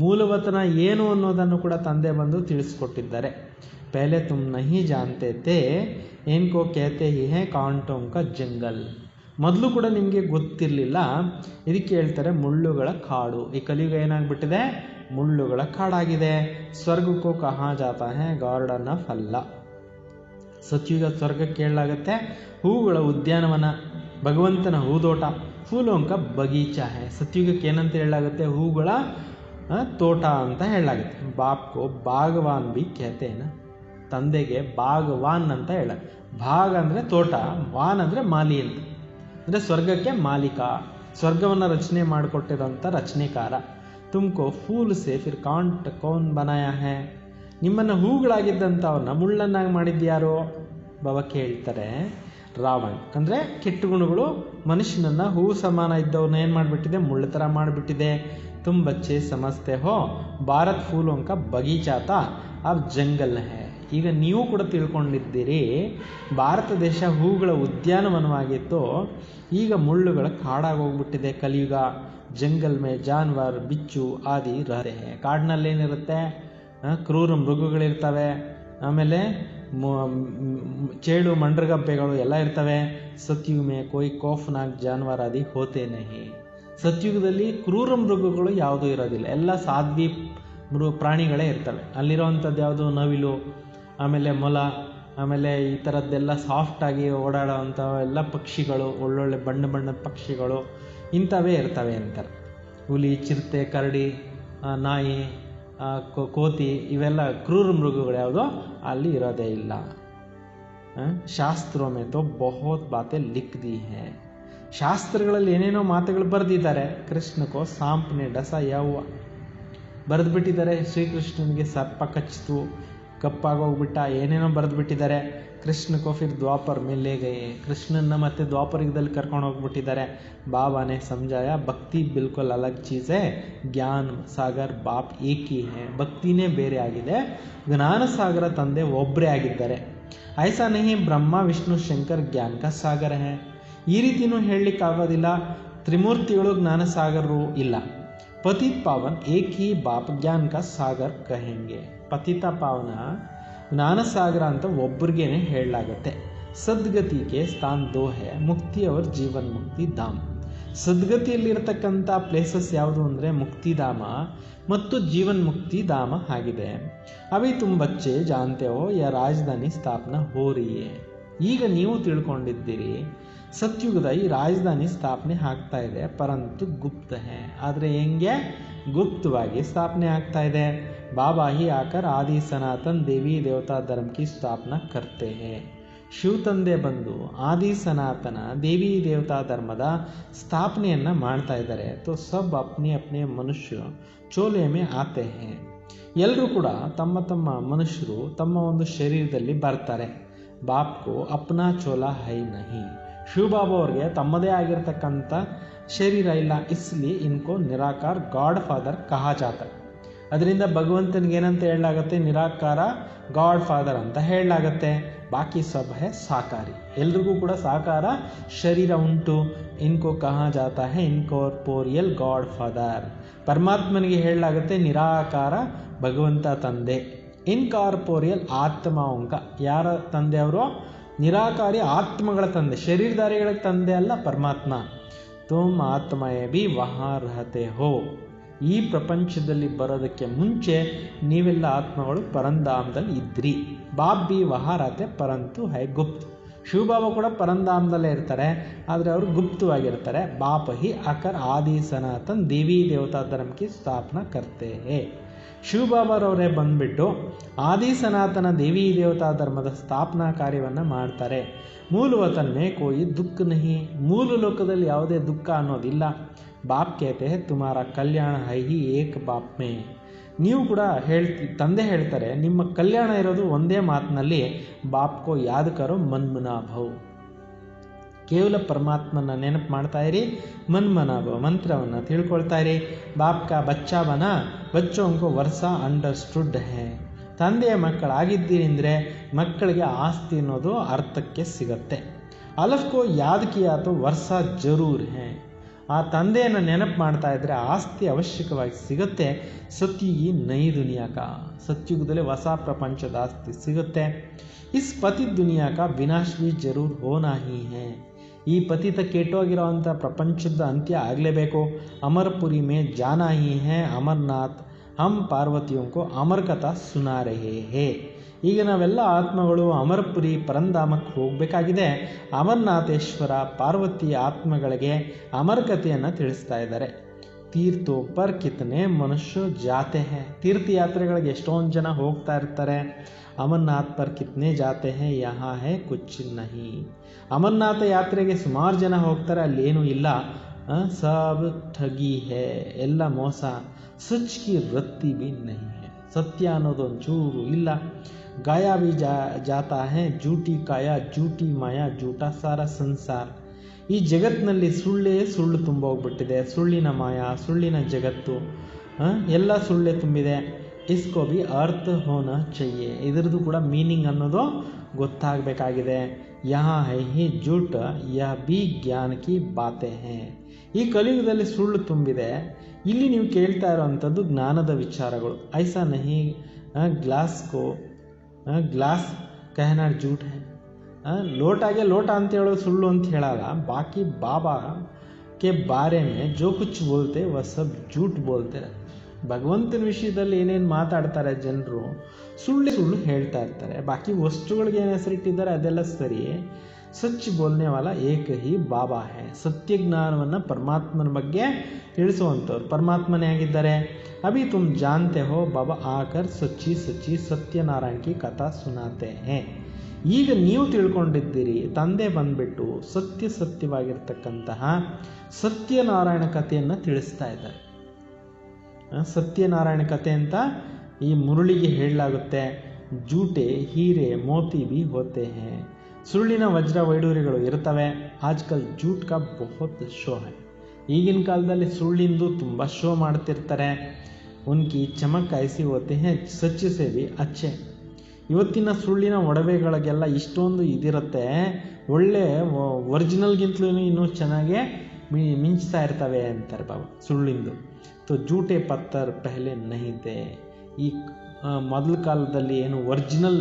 ಮೂಲವತನ ಏನು ಅನ್ನೋದನ್ನು ಕೂಡ ತಂದೆ ಬಂದು ತಿಳಿಸ್ಕೊಟ್ಟಿದ್ದಾರೆ. ಪಹಲೆ ತುಮ್ ನಹಿ ಜಾನ್ತೆ ಥೇ ಇನ್ಕೋ ಕೇತೆ ಹಿ ಹೇ ಕಾಂಟೋಂ ಕಾ ಜಂಗಲ್. ಮೊದಲು ಕೂಡ ನಿಮಗೆ ಗೊತ್ತಿರಲಿಲ್ಲ, ಇದಕ್ಕೆ ಹೇಳ್ತಾರೆ ಮುಳ್ಳುಗಳ ಕಾಡು. ಈ ಕಲಿಯುಗ ಏನಾಗ್ಬಿಟ್ಟಿದೆ, ಮುಳ್ಳುಗಳ ಕಾಡಾಗಿದೆ. ಸ್ವರ್ಗಕ್ಕೂ ಕಹಾ ಜಾತಾ ಹೇ ಗಾರ್ಡನ್ ಆಫ್ ಅಲ್ಲ. ಸತ್ಯುಗ ಸ್ವರ್ಗಕ್ಕೆ ಹೇಳಲಾಗುತ್ತೆ ಹೂಗಳ ಉದ್ಯಾನವನ, ಭಗವಂತನ ಹೂದೋಟ. ಫೂಲೋಂಕ ಬಗೀಚಾ ಹೇ. ಸತ್ಯುಗಕ್ಕೆ ಏನಂತ ಹೇಳಲಾಗುತ್ತೆ, ಹೂಗಳ ತೋಟ ಅಂತ ಹೇಳಲಾಗುತ್ತೆ. ಬಾಪ್ಕೋ ಬಾಗವಾನ್ ಬಿ ಕೇತೇನ, ತಂದೆಗೆ ಬಾಗವಾನ್ ಅಂತ ಹೇಳ. ಭಾಗ ಅಂದರೆ ತೋಟ, ವಾನ್ ಅಂದರೆ ಮಾಲಿ ಅಂತ. ಅಂದರೆ ಸ್ವರ್ಗಕ್ಕೆ ಮಾಲೀಕ, ಸ್ವರ್ಗವನ್ನು ರಚನೆ ಮಾಡಿಕೊಟ್ಟಿರೋಂಥ ರಚನೆಕಾರ. ತುಮಕೋ pool say Phir can't Kaun ಬನಾಯ ಹೇ, ನಿಮ್ಮನ್ನು ಹೂಗಳಾಗಿದ್ದಂಥವ್ರನ್ನ ಮುಳ್ಳನ್ನಾಗಿ ಮಾಡಿದ್ಯಾರೋ? ಬಾಬಾ ಕೇಳ್ತಾರೆ. ರಾವಣ್ ಅಂದರೆ ಕೆಟ್ಟ ಗುಣಗಳು ಮನುಷ್ಯನನ್ನು ಹೂ ಸಮಾನ ಇದ್ದವ್ರನ್ನ ಏನು ಮಾಡಿಬಿಟ್ಟಿದೆ, ಮುಳ್ಳು ಥರ ಮಾಡಿಬಿಟ್ಟಿದೆ. ತುಮ್ ಬಚ್ಚೆ ಸಮಸ್ತೆ ಹೋ ಭಾರತ್ ಫೂಲೋಂ ಕಾ ಬಗೀಚಾ ತಾ ಅಬ್ ಜಂಗಲ್ ಹೇ. ಈಗ ನೀವು ಕೂಡ ತಿಳ್ಕೊಂಡಿದ್ದೀರಿ, ಭಾರತ ದೇಶ ಹೂಗಳ ಉದ್ಯಾನವನವಾಗಿತ್ತು, ಈಗ ಮುಳ್ಳುಗಳ ಕಾಡಾಗೋಗ್ಬಿಟ್ಟಿದೆ. ಕಲಿಯುಗ. ಜಂಗಲ್ ಮೇ ಜಾನ್ವರ್ ಬಿಚ್ಚು ಆದಿ ರಹತೆ ಹೇ, ಕಾಡಿನಲ್ಲೇನಿರುತ್ತೆ, ಕ್ರೂರ ಮೃಗಗಳಿರ್ತವೆ, ಆಮೇಲೆ ಚೇಳು ಮಂಡ್ರಗಬ್ಬೆಗಳು ಎಲ್ಲ ಇರ್ತವೆ. ಸತ್ಯುಗ ಮೇ ಕೋಯಿ ಖೌಫ್ನಾಕ್ ಜಾನ್ವರ್ ಆದಿ ಹೋತೆ ನಹಿ, ಸತ್ಯುಗದಲ್ಲಿ ಕ್ರೂರ ಮೃಗಗಳು ಯಾವುದೂ ಇರೋದಿಲ್ಲ, ಎಲ್ಲ ಸಾಧ್ವಿ ಪ್ರಾಣಿಗಳೇ ಇರ್ತವೆ. ಅಲ್ಲಿರೋವಂಥದ್ದು ಯಾವುದು, ನವಿಲು, ಆಮೇಲೆ ಮೊಲ, ಆಮೇಲೆ ಈ ಥರದ್ದೆಲ್ಲ ಸಾಫ್ಟಾಗಿ ಓಡಾಡೋವಂಥ ಎಲ್ಲ ಪಕ್ಷಿಗಳು, ಒಳ್ಳೊಳ್ಳೆ ಬಣ್ಣ ಬಣ್ಣದ ಪಕ್ಷಿಗಳು ಇಂಥವೇ ಇರ್ತವೆ ಅಂತಾರೆ. ಹುಲಿ, ಚಿರತೆ, ಕರಡಿ, ನಾಯಿ, ಕೋತಿ ಇವೆಲ್ಲ ಕ್ರೂರ ಮೃಗಗಳು ಯಾವುದೋ ಅಲ್ಲಿ ಇರೋದೇ ಇಲ್ಲ. ಶಾಸ್ತ್ರೋ ಮೇ ತೋ ಬಹುತ್ ಬಾತೆ ಲಿಖ್ ದಿ ಹೇ, ಶಾಸ್ತ್ರಗಳಲ್ಲಿ ಏನೇನೋ ಮಾತುಗಳು ಬರೆದಿದ್ದಾರೆ. ಕೃಷ್ಣಕೋ ಸಾಂಪ್ನೆ ಡಸ ಯವ್ವ ಬರೆದುಬಿಟ್ಟಿದ್ದಾರೆ. ಶ್ರೀಕೃಷ್ಣನಿಗೆ ಸರ್ಪ ಕಚ್ಚಿತು, ಕಪ್ಪಾಗೋಗ್ಬಿಟ್ಟ, ಏನೇನೋ ಬರೆದುಬಿಟ್ಟಿದ್ದಾರೆ. ಕೃಷ್ಣಕೋ ಫಿರ್ ದ್ವಾಪರ್ ಮೇಲೆ ಗಯೆ, ಕೃಷ್ಣನ ಮತ್ತೆ ದ್ವಾಪರಯುಗದಲ್ಲಿ ಕರ್ಕೊಂಡು ಹೋಗ್ಬಿಟ್ಟಿದ್ದಾರೆ. ಬಾಬಾನೇ ಸಮझाया ಭಕ್ತಿ ಬಿಲ್ಕುಲ್ ಅಲಗ್ ಚೀಸ್ ಹೇ, ಜ್ಞಾನ ಸಾಗರ್ ಬಾಪ್ ಏಕ್ ಹಿ ಹೇ, ಭಕ್ತಿನೇ ಬೇರೆ ಆಗಿದೆ, ಜ್ಞಾನ ಸಾಗರ ತಂದೆ ಒಬ್ಬರೇ ಆಗಿದ್ದಾರೆ. ಐಸಾ ನಹಿ ಬ್ರಹ್ಮ ವಿಷ್ಣು ಶಂಕರ್ ಜ್ಞಾನ ಕಾ ಸಾಗರ ಹೇ, ಈ ರೀತಿಯೂ ಹೇಳಲಿಕ್ಕಾಗೋದಿಲ್ಲ. ತ್ರಿಮೂರ್ತಿಗಳು ಜ್ಞಾನ ಸಾಗರರು ಇಲ್ಲ. ಪತಿತ್ ಪಾವನ್ ಏಕ್ ಹಿ ಬಾಪ್ ಜ್ಞಾನ ಕಾ ಸಾಗರ್ ಕಹೆಂಗೆ, ಪತಿತ ಪಾವನ ಜ್ಞಾನ ಸಾಗರ ಅಂತ ಒಬ್ಬರಿಗೇನೆ ಹೇಳಲಾಗತ್ತೆ. ಸದ್ಗತಿಗೆ ಸ್ಥಾನ್ ದೋ ಹೇ, ಮುಕ್ತಿ ಅವರ್ ಜೀವನ್ ಮುಕ್ತಿ ಧಾಮ್. ಸದ್ಗತಿಯಲ್ಲಿರ್ತಕ್ಕಂಥ ಪ್ಲೇಸಸ್ ಯಾವುದು ಅಂದರೆ ಮುಕ್ತಿಧಾಮ ಮತ್ತು ಜೀವನ್ ಮುಕ್ತಿ ಧಾಮ ಆಗಿದೆ. ಅವಿ ತುಮ್ ಬಚ್ಚೆ ಜಾನ್ತೆ ಹೋ ಯಾ ರಾಜಧಾನಿ ಸ್ಥಾಪನಾ ಹೋ ರಹಿ ಹೈ, ಈಗ ನೀವು ತಿಳ್ಕೊಂಡಿದ್ದೀರಿ ಸತ್ಯುಗದ ಈ ರಾಜಧಾನಿ ಸ್ಥಾಪನೆ ಆಗ್ತಾ ಇದೆ, ಪರಂತು ಗುಪ್ತ ಹೇ, ಆದರೆ ಹೆಂಗೆ ಗುಪ್ತವಾಗಿ ಸ್ಥಾಪನೆ ಆಗ್ತಾ ಇದೆ. ಬಾಬಾ ಹಿ ಆಕರ್ ಆದಿ ಸನಾತನ್ ದೇವಿ ದೇವತಾ ಧರ್ಮ ಕಿ ಸ್ಥಾಪನಾ ಕರ್ತೆ ಹೇ, ಶಿವ ತಂದೆ ಬಂದು ಆದಿ ಸನಾತನ ದೇವಿ ದೇವತಾ ಧರ್ಮದ ಸ್ಥಾಪನೆಯನ್ನು ಮಾಡ್ತಾ ಇದ್ದಾರೆ. ತೋ ಸಬ್ ಅಪ್ನೆ ಅಪ್ನೆ ಮನುಷ್ಯ ಚೋಲೆ ಮೇ ಆತೆ ಹೇ, ಎಲ್ಲರೂ ಕೂಡ ತಮ್ಮ ತಮ್ಮ ಮನುಷ್ಯರು ತಮ್ಮ ಒಂದು ಶರೀರದಲ್ಲಿ ಬರ್ತಾರೆ. ಬಾಪ್ಕೋ ಅಪ್ನಾ ಚೋಲ ಹೈ ನಹಿ, ಶಿವಬಾಬಾ ಅವ್ರಿಗೆ ತಮ್ಮದೇ ಆಗಿರ್ತಕ್ಕಂಥ ಶರೀರ ಇಲ್ಲ, ಇಸ್ಲಿ ಇನ್ಕೋ ನಿರಾಕಾರ ಗಾಡ್ ಫಾದರ್ ಕಹಾ ಜಾತ. ಅದರಿಂದ ಭಗವಂತನಿಗೆ ಏನಂತ ಹೇಳಲಾಗತ್ತೆ, ನಿರಾಕಾರ ಗಾಡ್ ಫಾದರ್ ಅಂತ ಹೇಳಲಾಗತ್ತೆ. ಬಾಕಿ ಸಬ್ ಹೇ ಸಾಕಾರಿ, ಎಲ್ರಿಗೂ ಕೂಡ ಸಾಕಾರ ಶರೀರ ಉಂಟು. ಇನ್ಕೋ ಕಹಾ ಜಾತ ಹೇ ಇನ್ಕೋರ್ಪೋರಿಯಲ್ ಗಾಡ್ ಫಾದರ್, ಪರಮಾತ್ಮನಿಗೆ ಹೇಳಲಾಗತ್ತೆ ನಿರಾಕಾರ ಭಗವಂತ ತಂದೆ. ಇನ್ಕಾರ್ಪೋರಿಯಲ್ ಆತ್ಮಾವಂಕ, ಯಾರ ತಂದೆ ಅವರು, ನಿರಾಕಾರಿ ಆತ್ಮಗಳ ತಂದೆ, ಶರೀರಧಾರಿಗಳ ತಂದೆ ಅಲ್ಲ ಪರಮಾತ್ಮ. ತುಮ್ ಆತ್ಮಯೇ ಬಿ ವಹಾ ರಹತೆ ಹೋ, ಈ ಪ್ರಪಂಚದಲ್ಲಿ ಬರೋದಕ್ಕೆ ಮುಂಚೆ ನೀವೆಲ್ಲ ಆತ್ಮಗಳು ಪರಂಧಾಮದಲ್ಲಿ ಇದ್ರಿ. ಬಾಪ್ ಬಿ ವಹಾ ರಹತೆ ಪರಂತು ಹೈ ಗುಪ್ತ್, ಶಿವಬಾಬಾ ಕೂಡ ಪರಂಧಾಮದಲ್ಲೇ ಇರ್ತಾರೆ, ಆದರೆ ಅವರು ಗುಪ್ತವಾಗಿರ್ತಾರೆ. ಬಾಪ್ ಹಿ ಆಕರ್ ಆದಿ ಸನಾತನ್ ದೇವಿ ದೇವತಾ ಧರ್ಮ ಕಿ ಸ್ಥಾಪನಾ ಕರ್ತೆ ಹೇ, ಶಿವಬಾಬಾರವರೇ ಬಂದ್ಬಿಟ್ಟು ಆದಿ ಸನಾತನ ದೇವಿ ದೇವತಾ ಧರ್ಮದ ಸ್ಥಾಪನಾ ಕಾರ್ಯವನ್ನು ಮಾಡ್ತಾರೆ. ಮೂಲ ವತನ್ನೇ ಕೋಯಿ ದುಃಖ ನಹಿ, ಮೂಲ ಲೋಕದಲ್ಲಿ ಯಾವುದೇ ದುಃಖ ಅನ್ನೋದಿಲ್ಲ. ಬಾಪ್ ಕೇತೆ ತುಮಾರ ಕಲ್ಯಾಣ ಹೈ ಹಿ ಏಕ್ ಬಾಪ್ ಮೇ, ನೀವು ಕೂಡ ತಂದೆ ಹೇಳ್ತಾರೆ ನಿಮ್ಮ ಕಲ್ಯಾಣ ಇರೋದು ಒಂದೇ ಮಾತಿನಲ್ಲಿ, ಬಾಪ್ಕೋ ಯಾದ್ ಕರೋ ಮನ್ಮನಾ ಭವ್, ಕೇವಲ ಪರಮಾತ್ಮನ ನೆನಪು ಮಾಡ್ತಾ ಇರಿ, ಮನ್ಮನಾ ಭವ್ ಮಂತ್ರವನ್ನು ತಿಳ್ಕೊಳ್ತಾ ಇರಿ. ಬಾಪ್ ಕಾ ಬಚ್ಚಾ ಬನ ಬಚ್ಚೋಂಕೋ ವರ್ಷ ಅಂಡರ್ಸ್ಟುಡ್ ಹೇ, ತಂದೆಯ ಮಕ್ಕಳಾಗಿದ್ದೀರಿ ಅಂದರೆ ಮಕ್ಕಳಿಗೆ ಆಸ್ತಿ ಅನ್ನೋದು ಅರ್ಥಕ್ಕೆ ಸಿಗತ್ತೆ. ಅಲಫ್ಕೋ ಯಾದ್ ಕಿಯಾ ತೋ ವರ್ಷ ಜರೂರ್ ಹೇ, ಆ ತಂದೆಯನ್ನು ನೆನಪು ಮಾಡ್ತಾ ಇದ್ದರೆ ಆಸ್ತಿ ಅವಶ್ಯಕವಾಗಿ ಸಿಗುತ್ತೆ. ಸತ್ಯುಗಿ ನೈ ದುನಿಯಾಕ, ಸತ್ಯುಗದಲ್ಲಿ ಹೊಸ ಪ್ರಪಂಚದ ಆಸ್ತಿ ಸಿಗುತ್ತೆ. ಇಸ್ ಪತಿ ದುನಿಯಾಕ ವಿನಾಶ್ ಬಿ ಜರೂರ್ ಹೋನಾ ಹಿ ಹೇ, ಈ ಪತಿತ ಕೆಟ್ಟೋಗಿರೋವಂಥ ಪ್ರಪಂಚದ ಅಂತ್ಯ ಆಗಲೇಬೇಕು. ಅಮರ್ಪುರಿ ಮೇ ಜಾನಾ ಹಿ ಹೇ ಅಮರ್ನಾಥ್, ಹಮ್ ಪಾರ್ವತಿಯಂಕೋ ಅಮರ್ ಕಥಾ ಸುನಾ ರಹೇ ಹೇ, ಈಗ ನಾವೆಲ್ಲ ಆತ್ಮಗಳು ಅಮರಪುರಿ ಪರಂಧಾಮಕ್ಕೆ ಹೋಗಬೇಕಾಗಿದೆ. ಅಮರನಾಥೇಶ್ವರ ಪಾರ್ವತಿ ಆತ್ಮಗಳಿಗೆ ಅಮರ ಕಥೆಯನ್ನು ತಿಳಿಸ್ತಾ ಇದ್ದಾರೆ. ತೀರ್ಥೋ ಪರ್ ಕಿತನೆ ಮನುಷ್ಯ ಜಾತೆ ಹೇ, ತೀರ್ಥಯಾತ್ರೆಗಳಿಗೆ ಎಷ್ಟೊಂದು ಜನ ಹೋಗ್ತಾ ಇರ್ತಾರೆ. ಅಮರನಾಥ್ ಪರ್ ಕಿತನೆ ಜಾತೆ ಹೇ, ಯಹಾ ಹೇ ಕುಚ್ ನಹಿ. ಅಮರನಾಥ ಯಾತ್ರೆಗೆ ಸುಮಾರು ಜನ ಹೋಗ್ತಾರೆ, ಅಲ್ಲೇನೂ ಇಲ್ಲ. ಸಬ್ ಠಗಿ ಹೇ, ಎಲ್ಲ ಮೋಸ. ಸಚ್ ಕಿ ರತ್ತಿ ಬಿ ನಹಿ ಹೇ, ಸತ್ಯ ಅನ್ನೋದೊಂಚೂರು ಇಲ್ಲ. ಗಾಯಾ ಬಿ ಜಾತಾ ಹೇ, ಜೂಟಿ ಕಾಯ ಜೂಟಿ ಮಾಯಾ ಜೂಟಾ ಸಾರ ಸಂಸಾರ. ಈ ಜಗತ್ತಿನಲ್ಲಿ ಸುಳ್ಳೇ ಸುಳ್ಳು ತುಂಬೋಗ್ಬಿಟ್ಟಿದೆ. ಸುಳ್ಳಿನ ಮಾಯಾ, ಸುಳ್ಳಿನ ಜಗತ್ತು, ಎಲ್ಲ ಸುಳ್ಳೇ ತುಂಬಿದೆ. ಇಸ್ಕೋ ಬಿ ಅರ್ಥ ಹೋನಾ ಚಹಿಯೆ, ಇದರದ್ದು ಕೂಡ ಮೀನಿಂಗ್ ಅನ್ನೋದು ಗೊತ್ತಾಗಬೇಕಾಗಿದೆ. ಯಹಾ ಹೈ ಹಿ ಜೂಟ್ ಯಹ ಬಿ ಜ್ಞಾನ ಕಿ ಬಾತೆ ಹೇ. ಈ ಕಲಿಯುಗದಲ್ಲಿ ಸುಳ್ಳು ತುಂಬಿದೆ. ಇಲ್ಲಿ ನೀವು ಕೇಳ್ತಾ ಇರೋವಂಥದ್ದು ಜ್ಞಾನದ ವಿಚಾರಗಳು. ಐಸಾ ನಹಿ ಗ್ಲಾಸ್ ಕಹನಾ ಜೂಟ್ ಹೇ. ಲೋಟಾಗೆ ಲೋಟ ಅಂತ ಹೇಳೋದು ಸುಳ್ಳು ಅಂತ ಹೇಳಲ್ಲ. ಬಾಕಿ ಬಾಬಾ ಕೆ ಬಾರೆ ಮೇ ಜೋ ಕುಚ್ ಬೋಲ್ತೆ ವ ಸಬ್ ಜೂಟ್ ಬೋಲ್ತೆ. ಭಗವಂತನ ವಿಷಯದಲ್ಲಿ ಏನೇನು ಮಾತಾಡ್ತಾರೆ ಜನರು, ಸುಳ್ಳು ಹೇಳ್ತಾ ಇರ್ತಾರೆ. ಬಾಕಿ ವಸ್ತುಗಳಿಗೆ ಏನು ಹೆಸರಿಟ್ಟಿದ್ದಾರೆ ಅದೆಲ್ಲ ಸರಿ. ಸಚ್ ಬೋಲ್ನೆ ವಾಲ ಏಕ ಹಿ ಬಾಬಾ ಹೇ. ಸತ್ಯ ಜ್ಞಾನವನ್ನು ಪರಮಾತ್ಮನ ಬಗ್ಗೆ ತಿಳಿಸುವಂಥವ್ರು ಪರಮಾತ್ಮನೇ ಆಗಿದ್ದಾರೆ. ಅಭಿ ತುಮ್ ಜಾನ್ತೆ ಹೋ ಬಾಬಾ ಆಕರ್ ಸಚ್ಚಿ ಸಚ್ಚಿ ಸತ್ಯನಾರಾಯಣ ಕಿ ಕಥಾ ಸುನಾತೆ ಹೇ. ಈಗ ನೀವು ತಿಳ್ಕೊಂಡಿದ್ದೀರಿ, ತಂದೆ ಬಂದ್ಬಿಟ್ಟು ಸತ್ಯವಾಗಿರ್ತಕ್ಕಂತಹ ಸತ್ಯನಾರಾಯಣ ಕಥೆಯನ್ನು ತಿಳಿಸ್ತಾ ಇದ್ದಾರೆ. ಸತ್ಯನಾರಾಯಣ ಕಥೆ ಅಂತ ಈ ಮುರುಳಿಗೆ ಹೇಳಲಾಗುತ್ತೆ. ಜೂಟೆ ಹೀರೆ ಮೋತಿ ಬಿ ಹೋತೆ ಹೇ. ಸುಳ್ಳಿನ ವಜ್ರ ವೈಡೂರ್ಯಗಳು ಇರ್ತವೆ. ಆಜ್ಕಲ್ ಜೂಟ್ ಕಾ ಬಹುತ್ ಶೋ ಹೈ. ಈಗಿನ ಕಾಲದಲ್ಲಿ ಸುಳ್ಳಿಂದು ತುಂಬ ಶೋ ಮಾಡ್ತಿರ್ತಾರೆ. ಉನ್ಕಿ ಚಮಕ್ ಐಸಿ ಹೋತೆ ಹೇ ಸಚ್ಚ ಸೆ ಬಿ ಅಚ್ಚೆ. ಇವತ್ತಿನ ಸುಳ್ಳಿನ ಒಡವೆಗಳಿಗೆಲ್ಲ ಇಷ್ಟೊಂದು ಇದಿರುತ್ತೆ, ಒಳ್ಳೆ ಒರಿಜಿನಲ್ಗಿಂತಲೂ ಇನ್ನೂ ಚೆನ್ನಾಗೆ ಮಿಂಚ್ತಾ ಇರ್ತವೆ ಅಂತಾರೆ ಬಾಬಾ ಸುಳ್ಳಿಂದು. ತೋ ಜೂಟೆ ಪತ್ತರ್ ಪೆಹಲೆ ನಹಿತೆ. ಈ ಮೊದಲ ಕಾಲದಲ್ಲಿ ಏನು ಒರಿಜಿನಲ್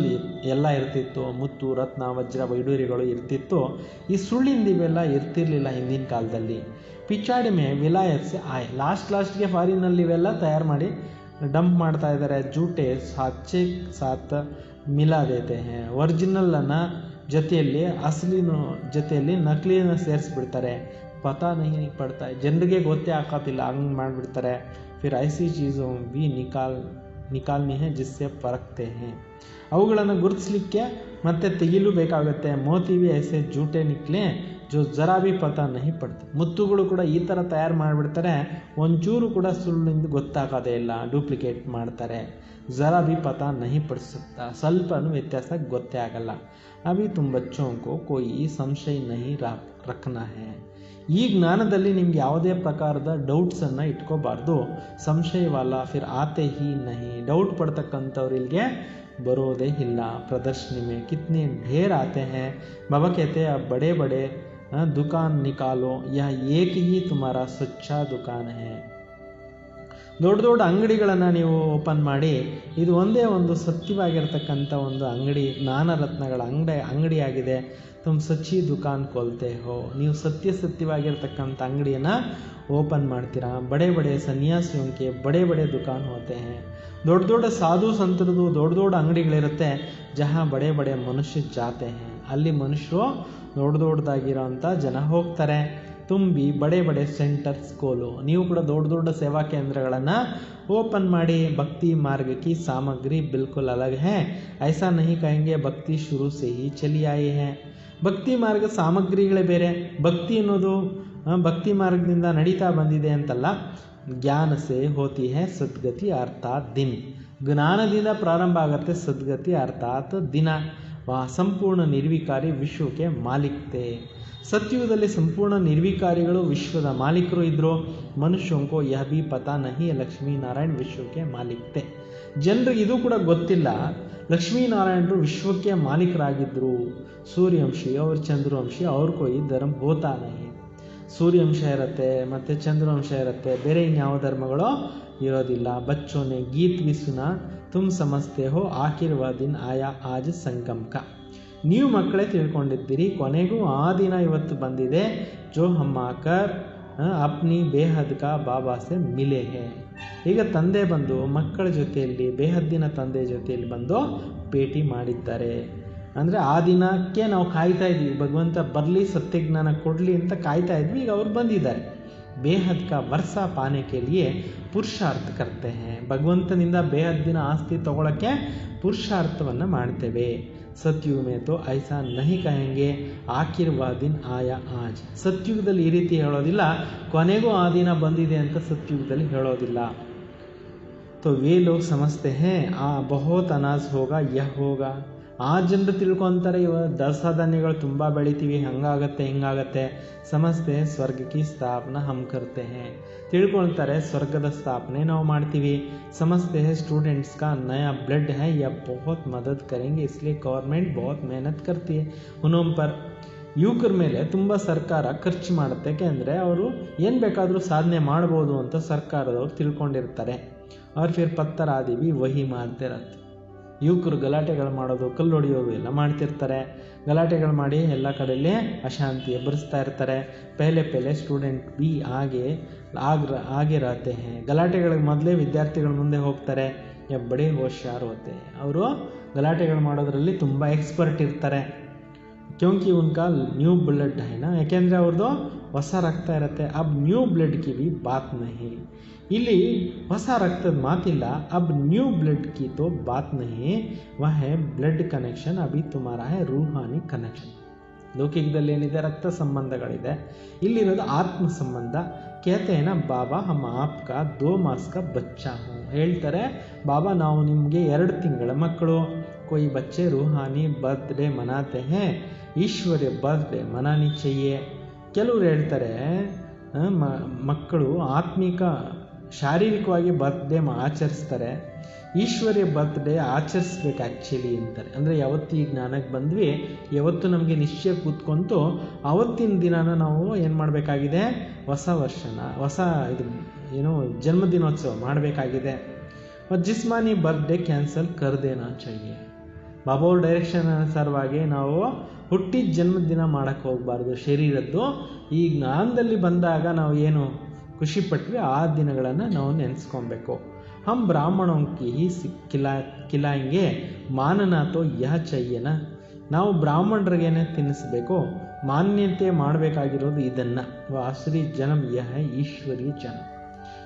ಎಲ್ಲ ಇರ್ತಿತ್ತು, ಮುತ್ತು ರತ್ನ ವಜ್ರ ವೈಡೂರ್ಯಗಳು ಇರ್ತಿತ್ತು, ಈ ಸುಳ್ಳಿಂದ ಇವೆಲ್ಲ ಇರ್ತಿರ್ಲಿಲ್ಲ ಹಿಂದಿನ ಕಾಲದಲ್ಲಿ. ಪಿಚಾಡಿ ಮೇ ವಿಲಾಯತ್ ಸೆ ಆಯ್. ಲಾಸ್ಟ್ಗೆ ಫಾರಿನಲ್ಲಿ ಇವೆಲ್ಲ ತಯಾರು ಮಾಡಿ ಡಂಪ್ ಮಾಡ್ತಾ ಇದ್ದಾರೆ. ಜೂಟೆ ಸಾಚೆ ಸಾತ್ ಮಿಲಾ ದೇತೆ ಹೇ. ಒರಿಜಿನಲನ್ನು ಜೊತೆಯಲ್ಲಿ ಅಸಲಿನ ಜೊತೆಯಲ್ಲಿ ನಕಲಿನ ಸೇರಿಸ್ಬಿಡ್ತಾರೆ. ಪತಾ ನಹಿ ಪಡ್ತಾ, ಜನರಿಗೆ ಗೊತ್ತೇ ಆಗೋದಿಲ್ಲ, ಹಂಗೆ ಮಾಡಿಬಿಡ್ತಾರೆ. ಫಿರ್ ಐಸಿ ಚೀಸೋ ಬಿ ನಿಕಾಲ್ನಿ ಹೇ ಜಿಸ್ಸೆ ಪರಕ್ತೆ ಹೇ. ಅವುಗಳನ್ನು ಗುರುತಿಸ್ಲಿಕ್ಕೆ ಮತ್ತೆ ತೆಗಿಲು ಬೇಕಾಗುತ್ತೆ. ಮೋತಿ ಬಿ ಐಸೆ ಜೂಟೆ ನಿಕ್ಲೆ ಜೋ ಜರಾ ಬಿ ಪತಾ ನಹಿ ಪಡ್ತೆ. ಮುತ್ತುಗಳು ಕೂಡ ಈ ಥರ ತಯಾರು ಮಾಡಿಬಿಡ್ತಾರೆ, ಒಂಚೂರು ಕೂಡ ಸುಳ್ಳಿಂದ ಗೊತ್ತಾಗೋದೇ ಇಲ್ಲ, ಡೂಪ್ಲಿಕೇಟ್ ಮಾಡ್ತಾರೆ. ಜರಾ ಬಿ ಪತಾ ನಹಿ ಪಡ್ ಸಕ್ತಾ, ಸ್ವಲ್ಪನೂ ವ್ಯತ್ಯಾಸ ಗೊತ್ತೇ ಆಗಲ್ಲ. ಅಭಿ ತುಮ್ ಬಚ್ಚೋಂ ಕೋ ಕೋಯಿ ಸಂಶಯ ನಹಿ ರಖನಾ ಹೇ. ಈ ಜ್ಞಾನದಲ್ಲಿ ನಿಮ್ಗೆ ಯಾವುದೇ ಪ್ರಕಾರದ ಡೌಟ್ಸನ್ನು ಇಟ್ಕೋಬಾರ್ದು. ಸಂಶಯವಾಲ ಫಿರ್ ಆತೆ ಹಿ ನಹಿ. ಡೌಟ್ ಪಡ್ತಕ್ಕಂಥವ್ರು ಇಲ್ಲಿಗೆ ಬರೋದೇ ಇಲ್ಲ. ಪ್ರದರ್ಶನಿ ಮೇ ಕಿತ್ನೆ ಢೇರ್ ಆತೆ ಹೇ. ಬಾಬಾ कहते अब बड़े बड़े दुकान निकालो, यह एक ही तुम्हारा सच्चा दुकान है. ದೊಡ್ಡ ಅಂಗಡಿಗಳನ್ನು ನೀವು ಓಪನ್ ಮಾಡಿ, ಇದು ಒಂದೇ ಒಂದು ಸತ್ಯವಾಗಿರ್ತಕ್ಕಂಥ ಒಂದು ಅಂಗಡಿ, ಜ್ಞಾನರತ್ನಗಳ ಅಂಗಡಿಯಾಗಿದೆ. ತುಮ್ ಸಚ್ಚಿ ದುಕಾನ್ ಕೋಲ್ತೆ ಹೋ. ನೀವು ಸತ್ಯವಾಗಿರ್ತಕ್ಕಂಥ ಅಂಗಡಿಯನ್ನು ಓಪನ್ ಮಾಡ್ತೀರಾ. ಬಡೆ ಸನ್ಯಾಸಿಯೋಂಕೆ ಬಡೆ ದುಕಾನ್ ಹೋತೆ ಹೇ. ದೊಡ್ಡ ಸಾಧು ಸಂತರದು ದೊಡ್ಡ ಅಂಗಡಿಗಳಿರುತ್ತೆ. ಜಹಾ ಬಡೆ ಮನುಷ್ಯ ಜಾತೆ ಹೇ. ಅಲ್ಲಿ ಮನುಷ್ಯರು ದೊಡ್ಡದಾಗಿರೋಂಥ ಜನ ಹೋಗ್ತಾರೆ. ತುಂಬಿ ಬಡೆ ಸೆಂಟರ್ಸ್ ಕೋಲು. ನೀವು ಕೂಡ ದೊಡ್ಡ ಸೇವಾ ಕೇಂದ್ರಗಳನ್ನು ಓಪನ್ ಮಾಡಿ. ಭಕ್ತಿ ಮಾರ್ಗ ಕಿ ಸಾಮಗ್ರಿ ಬಿಲ್ಕುಲ್ ಅಲಗ್ ಹೇ. ಐಸಾ ನಹಿ ಕಹೆಂಗೆ ಭಕ್ತಿ ಶುರು ಸೆ ಹಿ ಚಲಿ ಆಯಿ ಹೇ. ಭಕ್ತಿ ಮಾರ್ಗ ಸಾಮಗ್ರಿಗಳೇ ಬೇರೆ. ಭಕ್ತಿ ಅನ್ನೋದು ಭಕ್ತಿ ಮಾರ್ಗದಿಂದ ನಡೀತಾ ಬಂದಿದೆ ಅಂತಲ್ಲ. ಜ್ಞಾನ ಸೆ ಹೋತಿ ಹೇ ಸದ್ಗತಿ ಅರ್ಥಾತ್ ದಿನ. ಜ್ಞಾನದಿಂದ ಪ್ರಾರಂಭ ಆಗುತ್ತೆ ಸದ್ಗತಿ ಅರ್ಥಾತ್ ದಿನ. ಸಂಪೂರ್ಣ ನಿರ್ವಿಕಾರಿ ವಿಶ್ವಕ್ಕೆ ಮಾಲೀಕ್ತೆ. ಸತ್ಯುಗದಲ್ಲಿ ಸಂಪೂರ್ಣ ನಿರ್ವಿಕಾರಿಗಳು ವಿಶ್ವದ ಮಾಲೀಕರು ಇದ್ದರು. ಮನುಷ್ಯಂಕೋ ಯಹ ಬಿ ಪತಾ ನಹಿ ಲಕ್ಷ್ಮೀನಾರಾಯಣ ವಿಶ್ವಕ್ಕೆ ಮಾಲೀಕ್ತೆ. ಜನರಿಗೆ ಇದು ಕೂಡ ಗೊತ್ತಿಲ್ಲ, ಲಕ್ಷ್ಮೀನಾರಾಯಣರು ವಿಶ್ವಕ್ಕೆ ಮಾಲೀಕರಾಗಿದ್ದರು. ಸೂರ್ಯವಂಶಿ ಅವ್ರ ಚಂದ್ರವಂಶಿ ಅವ್ರ ಕೋಯಿ ಧರ್ಮ ಹೋತಾ ನಹಿ. ಸೂರ್ಯವಂಶ ಇರುತ್ತೆ ಮತ್ತು ಚಂದ್ರವಂಶ ಇರುತ್ತೆ, ಬೇರೆ ಇನ್ಯಾವ ಧರ್ಮಗಳು ಇರೋದಿಲ್ಲ. ಬಚ್ಚೋನೆ ಗೀತ್ ಬಿ ಸುನಾ ತುಮ್ ಸಮಸ್ತೆ ಹೋ ಆಖಿರ್ ವ ದಿನ್ ಆಯಾ ಆಜ್ ಸಂಗಮ್ ಕಾ. ನೀವು ಮಕ್ಕಳೇ ತಿಳ್ಕೊಂಡಿದ್ದೀರಿ, ಕೊನೆಗೂ ಆ ದಿನ ಇವತ್ತು ಬಂದಿದೆ. ಜೋ ಹಮ್ ಆಕರ್ ಅಪ್ನಿ ಬೇಹದ್ ಕಾ ಬಾಬಾ ಸೆ ಮಿಲೆ ಹೇ. ಈಗ ತಂದೆ ಬಂದು ಮಕ್ಕಳ ಜೊತೆಯಲ್ಲಿ, ಬೇಹದ್ದಿನ ತಂದೆ ಜೊತೆಯಲ್ಲಿ ಬಂದು ಭೇಟಿ ಮಾಡಿದ್ದಾರೆ. ಅಂದರೆ ಆ ದಿನಕ್ಕೆ ನಾವು ಕಾಯ್ತಾ ಇದ್ವಿ, ಭಗವಂತ ಬರಲಿ ಸತ್ಯಜ್ಞಾನ ಕೊಡಲಿ ಅಂತ ಕಾಯ್ತಾ ಇದ್ವಿ. ಈಗ ಅವ್ರು ಬಂದಿದ್ದಾರೆ. ಬೇಹದ್ ಕಾ ವರ್ಸಾ ಪಾನೆ ಕೆ ಲಿಯೆ ಪುರುಷಾರ್ಥ ಕರ್ತೆ ಹೇ. ಭಗವಂತನಿಂದ ಬೇಹದ್ದಿನ ಆಸ್ತಿ ತಗೊಳ್ಳೋಕ್ಕೆ ಪುರುಷಾರ್ಥವನ್ನು ಮಾಡ್ತೇವೆ. ಸತ್ಯುಗ ಮೇ ತೋ ಐಸಾ ನಹಿ ಕಹೆಂಗೆ ಆಖಿರ್ ವಾ ದಿನ್ ಆಯಾ ಆಜ್. ಸತ್ಯುಗದಲ್ಲಿ ಈ ರೀತಿ ಹೇಳೋದಿಲ್ಲ, ಕೊನೆಗೂ ಆ ದಿನ ಬಂದಿದೆ ಅಂತ ಸತ್ಯುಗದಲ್ಲಿ ಹೇಳೋದಿಲ್ಲ. तो वे लोग समझते हैं बहुत अनाज होगा यह होगा. ಆ ಜನರು ತಿಳ್ಕೊತಾರೆ ದವಸ ಧಾನ್ಯಗಳು ತುಂಬ ಬೆಳಿತೀವಿ, ಹಂಗಾಗತ್ತೆ ಹಿಂಗಾಗತ್ತೆ. ಸಮಸ್ತೆ ಸ್ವರ್ಗಕ್ಕೆ ಸ್ಥಾಪನಾ ಹಮ್ ಕರ್ತೆ ಹೇ. ತಿಳ್ಕೊಳ್ತಾರೆ ಸ್ವರ್ಗದ ಸ್ಥಾಪನೆ ನಾವು ಮಾಡ್ತೀವಿ. ಸಮಸ್ತೆ है स्टूडेंट्स का नया ब्लड है यह बहुत मदद करेंगे इसलिए गवर्नमेंट बहुत मेहनत करती है उन पर. ಯುವಕರ ಮೇಲೆ ತುಂಬ ಸರ್ಕಾರ ಖರ್ಚು ಮಾಡುತ್ತೆ, ಯಾಕೆಂದರೆ ಅವರು ಏನು ಬೇಕಾದರೂ ಸಾಧನೆ ಮಾಡ್ಬೋದು ಅಂತ ಸರ್ಕಾರದವ್ರು ತಿಳ್ಕೊಂಡಿರ್ತಾರೆ. ಅವ್ರ ಫಿರ್ ಪತ್ತರ ಆದಿ ಭಿ ವಹಿ ಮಾಡ್ತಾ ಇರತ್ತೆ. ಯುವಕರು ಗಲಾಟೆಗಳು ಮಾಡೋದು, ಕಲ್ಲು ಹೊಡೆಯೋದು ಎಲ್ಲ ಮಾಡ್ತಿರ್ತಾರೆ. ಗಲಾಟೆಗಳು ಮಾಡಿ ಎಲ್ಲ ಕಡೆಯಲ್ಲೇ ಅಶಾಂತಿ ಎಬ್ಬರಿಸ್ತಾ ಇರ್ತಾರೆ. ಪೆಹಲೆ ಸ್ಟೂಡೆಂಟ್ ಬಿ ಆಗೆ रहते हैं. ಗಲಾಟೆಗಳಿಗೆ ಮೊದಲೇ ವಿದ್ಯಾರ್ಥಿಗಳ ಮುಂದೆ ಹೋಗ್ತಾರೆ. ಬಡೇ ಹೋಶಿಯಾರ್ ಹೋತೆ. ಅವರು ಗಲಾಟೆಗಳು ಮಾಡೋದ್ರಲ್ಲಿ ತುಂಬ ಎಕ್ಸ್ಪರ್ಟ್ ಇರ್ತಾರೆ. क्योंकि उनका न्यू ब्लड है ना, ಯಾಕೆಂದರೆ ಅವ್ರದ್ದು ಹೊಸ ರಕ್ತ ಇರುತ್ತೆ. अब न्यू ब्लड की भी बात नहीं. ಇಲ್ಲಿ ಹೊಸ ರಕ್ತದ ಮಾತಿಲ್ಲ. अब न्यू ब्लड की तो बात नहीं, वह है ब्लड कनेक्शन अभी तुम्हारा है रूहानी कनेक्शन. ಲೌಕಿಕದಲ್ಲಿ ಏನಿದೆ ರಕ್ತ ಸಂಬಂಧಗಳಿದೆ, ಇಲ್ಲಿರೋದು ಆತ್ಮ ಸಂಬಂಧ. कहते हैं ना बाबा हम आपका 2 मास का बच्चा हूँ. ಹೇಳ್ತಾರೆ ಬಾಬಾ ನಾವು ನಿಮಗೆ 2 ತಿಂಗಳ ಮಕ್ಕಳು. कोई बच्चे रूहानी बर्थडे मनाते हैं, ईश्वरीय बर्थडे मनानी चाहिए. ಕೆಲವರು ಹೇಳ್ತಾರೆ ಮಕ್ಕಳು ಆತ್ಮಿಕ ಶಾರೀರಿಕವಾಗಿ ಬರ್ತ್ಡೇ ಆಚರಿಸ್ತಾರೆ, ಈಶ್ವರ್ಯ ಬರ್ತ್ಡೇ ಆಚರಿಸ್ಬೇಕು ಆ್ಯಕ್ಚುಲಿ ಅಂತಾರೆ. ಅಂದರೆ ಯಾವತ್ತು ಈ ಜ್ಞಾನಕ್ಕೆ ಬಂದ್ವಿ, ಯಾವತ್ತು ನಮಗೆ ನಿಶ್ಚಯ ಕೂತ್ಕೊಂತು ಆವತ್ತಿನ ದಿನಾನ ನಾವು ಏನು ಮಾಡಬೇಕಾಗಿದೆ, ಹೊಸ ವರ್ಷನ ಹೊಸ ಜನ್ಮದಿನೋತ್ಸವ ಮಾಡಬೇಕಾಗಿದೆ. ಜಿಸ್ಮಾನಿ ಬರ್ತ್ಡೇ ಕ್ಯಾನ್ಸಲ್ ಕರ್ದೇನಾ चाहिए. ಬಾಬಾ ಅವ್ರ ಡೈರೆಕ್ಷನ್ ಅನುಸಾರವಾಗಿ ನಾವು ಹುಟ್ಟಿದ ಜನ್ಮದಿನ ಮಾಡೋಕ್ಕೆ ಹೋಗಬಾರ್ದು. ಶರೀರದ್ದು ಈ ಜ್ಞಾನದಲ್ಲಿ ಬಂದಾಗ ನಾವು ಏನು ಖುಷಿ ಪಟ್ವಿ ಆ ದಿನಗಳನ್ನು ನಾವು ನೆನೆಸ್ಕೊಬೇಕು. ಹಮ್ ಬ್ರಾಹ್ಮಣೋं की ही खिलाएंगे ಮಾನನ ತೋ ಯಹ ಚಯ್ಯನ. ನಾವು ಬ್ರಾಹ್ಮಣರಿಗೇನೆ ತಿನ್ನಿಸ್ಬೇಕು, ಮಾನ್ಯತೆ ಮಾಡಬೇಕಾಗಿರೋದು ಇದನ್ನು. ಆಸುರಿ ಜನ್ಮ ಯಹ ಈಶ್ವರಿ ಜನ್ಮ.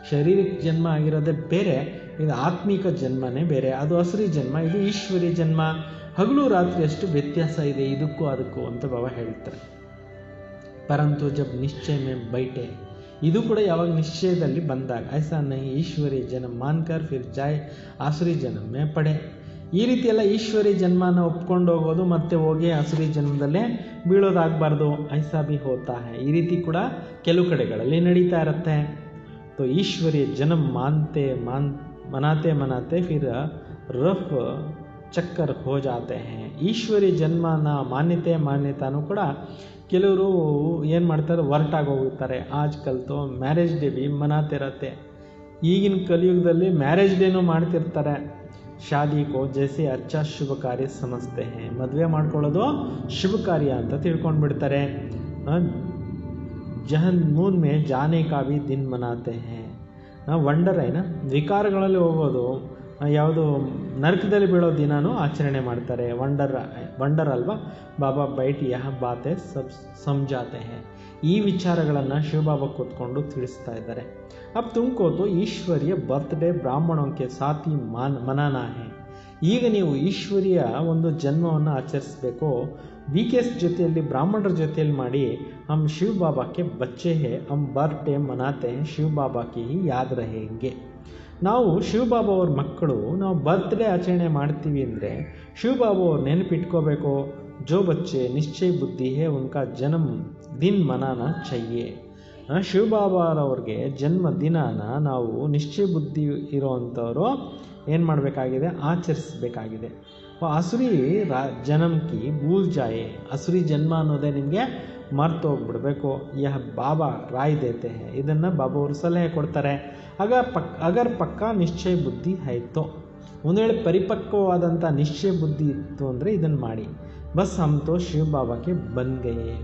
ಶಾರೀರಿಕ ಜನ್ಮ ಆಗಿರೋದೇ ಬೇರೆ, ಇದು ಆತ್ಮಿಕ ಜನ್ಮನೇ ಬೇರೆ. ಅದು ಅಸುರಿ ಜನ್ಮ, ಇದು ಈಶ್ವರಿ ಜನ್ಮ. ಹಗಲು ರಾತ್ರಿ ಅಷ್ಟು ವ್ಯತ್ಯಾಸ ಇದೆ ಇದಕ್ಕೂ ಅದಕ್ಕೂ ಅಂತ ಬಾಬಾ ಹೇಳ್ತಾರೆ. ಪರಂತು ಜಬ್ ನಿಶ್ಚಯ ಮೇ ಬೈಟೆ, ಇದು ಕೂಡ ಯಾವಾಗ ನಿಶ್ಚಯದಲ್ಲಿ ಬಂದಾಗ, ಐಸಾ ನಹಿ ಈಶ್ವರಿ ಜನ್ಮ ಮಾನ್ಕರ್ ಫಿರ್ ಜಾಯ್ ಆಸುರಿ ಜನ್ಮ ಮೇ ಪಡೆ. ಈ ರೀತಿ ಎಲ್ಲ ಈಶ್ವರಿ ಜನ್ಮನ ಒಪ್ಕೊಂಡು ಹೋಗೋದು ಮತ್ತೆ ಹೋಗಿ ಆಸುರಿ ಜನ್ಮದಲ್ಲೇ ಬೀಳೋದಾಗಬಾರ್ದು. ಐಸಾ ಭಿ ಹೋತಾ ಹೈ, ಈ ರೀತಿ ಕೂಡ ಕೆಲವು ಕಡೆಗಳಲ್ಲಿ ನಡೀತಾ ಇರುತ್ತೆ. तो ईश्वरीय जन्म मनाते मनाते फिर रफ चक्कर हो जाते हैं. ಈಶ್ವರಿ ಜನ್ಮನ ಮಾನ್ಯತಾನೂ ಕೂಡ ಕೆಲವರು ಏನು ಮಾಡ್ತಾರೆ, ಹೊರಟಾಗಿ ಹೋಗುತ್ತಾರೆ. ಆಜ್ಕಲ್ ತೋ ಮ್ಯಾರೇಜ್ ಡೇ ಭಿ ಮನಾತಿರತ್ತೆ. ಈಗಿನ ಕಲಿಯುಗದಲ್ಲಿ ಮ್ಯಾರೇಜ್ ಡೇನೂ ಮಾಡ್ತಿರ್ತಾರೆ. ಶಾದಿ ಕೋ ಜೈಸೆ ಅಚ್ಚಾ ಶುಭ ಕಾರ್ಯ ಸಮಸ್ತೆ ಹೇ. ಮದುವೆ ಮಾಡ್ಕೊಳ್ಳೋದು ಶುಭ ಕಾರ್ಯ ಅಂತ ತಿಳ್ಕೊಂಡು ಬಿಡ್ತಾರೆ. ಜಹನ್ ಮೂನ್ ಮೇ ಜಾನೆ ಕಾ ಭಿ ದಿನ್ ಮನಾತೆ ಹೇ. ವಂಡರ್ ಐನ ವಿಕಾರಗಳಲ್ಲಿ ಹೋಗೋದು, ಯಾವುದು ನರಕದಲ್ಲಿ ಬೀಳೋ ದಿನಾನೂ ಆಚರಣೆ ಮಾಡ್ತಾರೆ. ವಂಡರ್ ಅಲ್ವಾ. ಬಾಬಾ ಬೈಟಿ ಯಹ ಬಾತೆ ಸಮಜಾತೆ ಹೇ. ಈ ವಿಚಾರಗಳನ್ನು ಶಿವಬಾಬಾ ಕೂತ್ಕೊಂಡು ತಿಳಿಸ್ತಾ ಇದ್ದಾರೆ. ಅಬ್ ತುಮಕೋ ತೋ ಈಶ್ವರ್ಯ ಬರ್ತ್ಡೇ ಬ್ರಾಹ್ಮಣೋಂ ಕೆ ಸಾಥಿ ಮನಾನಾ ಹೇ. ಈಗ ನೀವು ಈಶ್ವರಿಯ ಒಂದು ಜನ್ಮವನ್ನು ಆಚರಿಸಬೇಕು. वीकेस ಜೊತೆಯಲ್ಲಿ ಬ್ರಾಹ್ಮಣರ ಜೊತೆಯಲ್ಲಿ ಮಾಡಿ. हम शिव बाबा के बच्चे हैं, हम बर्थडे मनाते हैं, शिव बाबा की ही याद रहेंगे. ನಾವು ಶಿವಬಾಬಾ ಅವ್ರ ಮಕ್ಕಳು, ನಾವು ಬರ್ತ್ಡೇ ಆಚರಣೆ ಮಾಡ್ತೀವಿ ಅಂದರೆ ಶಿವಬಾಬಾ ಅವ್ರು ನೆನಪಿಟ್ಕೋಬೇಕು. ಜೋ ಬಚ್ಚೆ ನಿಶ್ಚಯ ಬುದ್ಧಿ ಹೇ ಉನ್ಕಾ ಜನ್ಮ ದಿನ ಮನಾನಾ चाहिए. ಶಿವಬಾಬಾರವ್ರಿಗೆ ಜನ್ಮದಿನಾನ ನಾವು ನಿಶ್ಚಯ ಬುದ್ಧಿ ಇರೋವಂಥವ್ರು ಏನು ಮಾಡಬೇಕಾಗಿದೆ, ಆಚರಿಸಬೇಕಾಗಿದೆ. ಆಸುರಿ ಜನ್ಮಕಿ ಭೂಲ್ ಜಾಯೆ. ಆಸುರಿ ಜನ್ಮ ಅನ್ನೋದೇ ನಿಮಗೆ ಮರ್ತು ಹೋಗ್ಬಿಡ್ಬೇಕು. ಯಹ ಬಾಬಾ ರಾಯ್ ದೇತೆ ಹೇ. ಇದನ್ನು ಬಾಬಾ ಅವರು ಸಲಹೆ ಕೊಡ್ತಾರೆ. ಅಗರ್ ಪಕ್ಕಾ ನಿಶ್ಚಯ ಬುದ್ಧಿ ಆಯಿತು, ಒಂದು ವೇಳೆ ಪರಿಪಕ್ವವಾದಂಥ ನಿಶ್ಚಯ ಬುದ್ಧಿ ಇತ್ತು ಅಂದರೆ ಇದನ್ನು ಮಾಡಿ. ಬಸ್ ಹಮ್ ತೋ ಶಿವ ಬಾಬಾಕ್ಕೆ ಬಂದ್ಗಯೇ.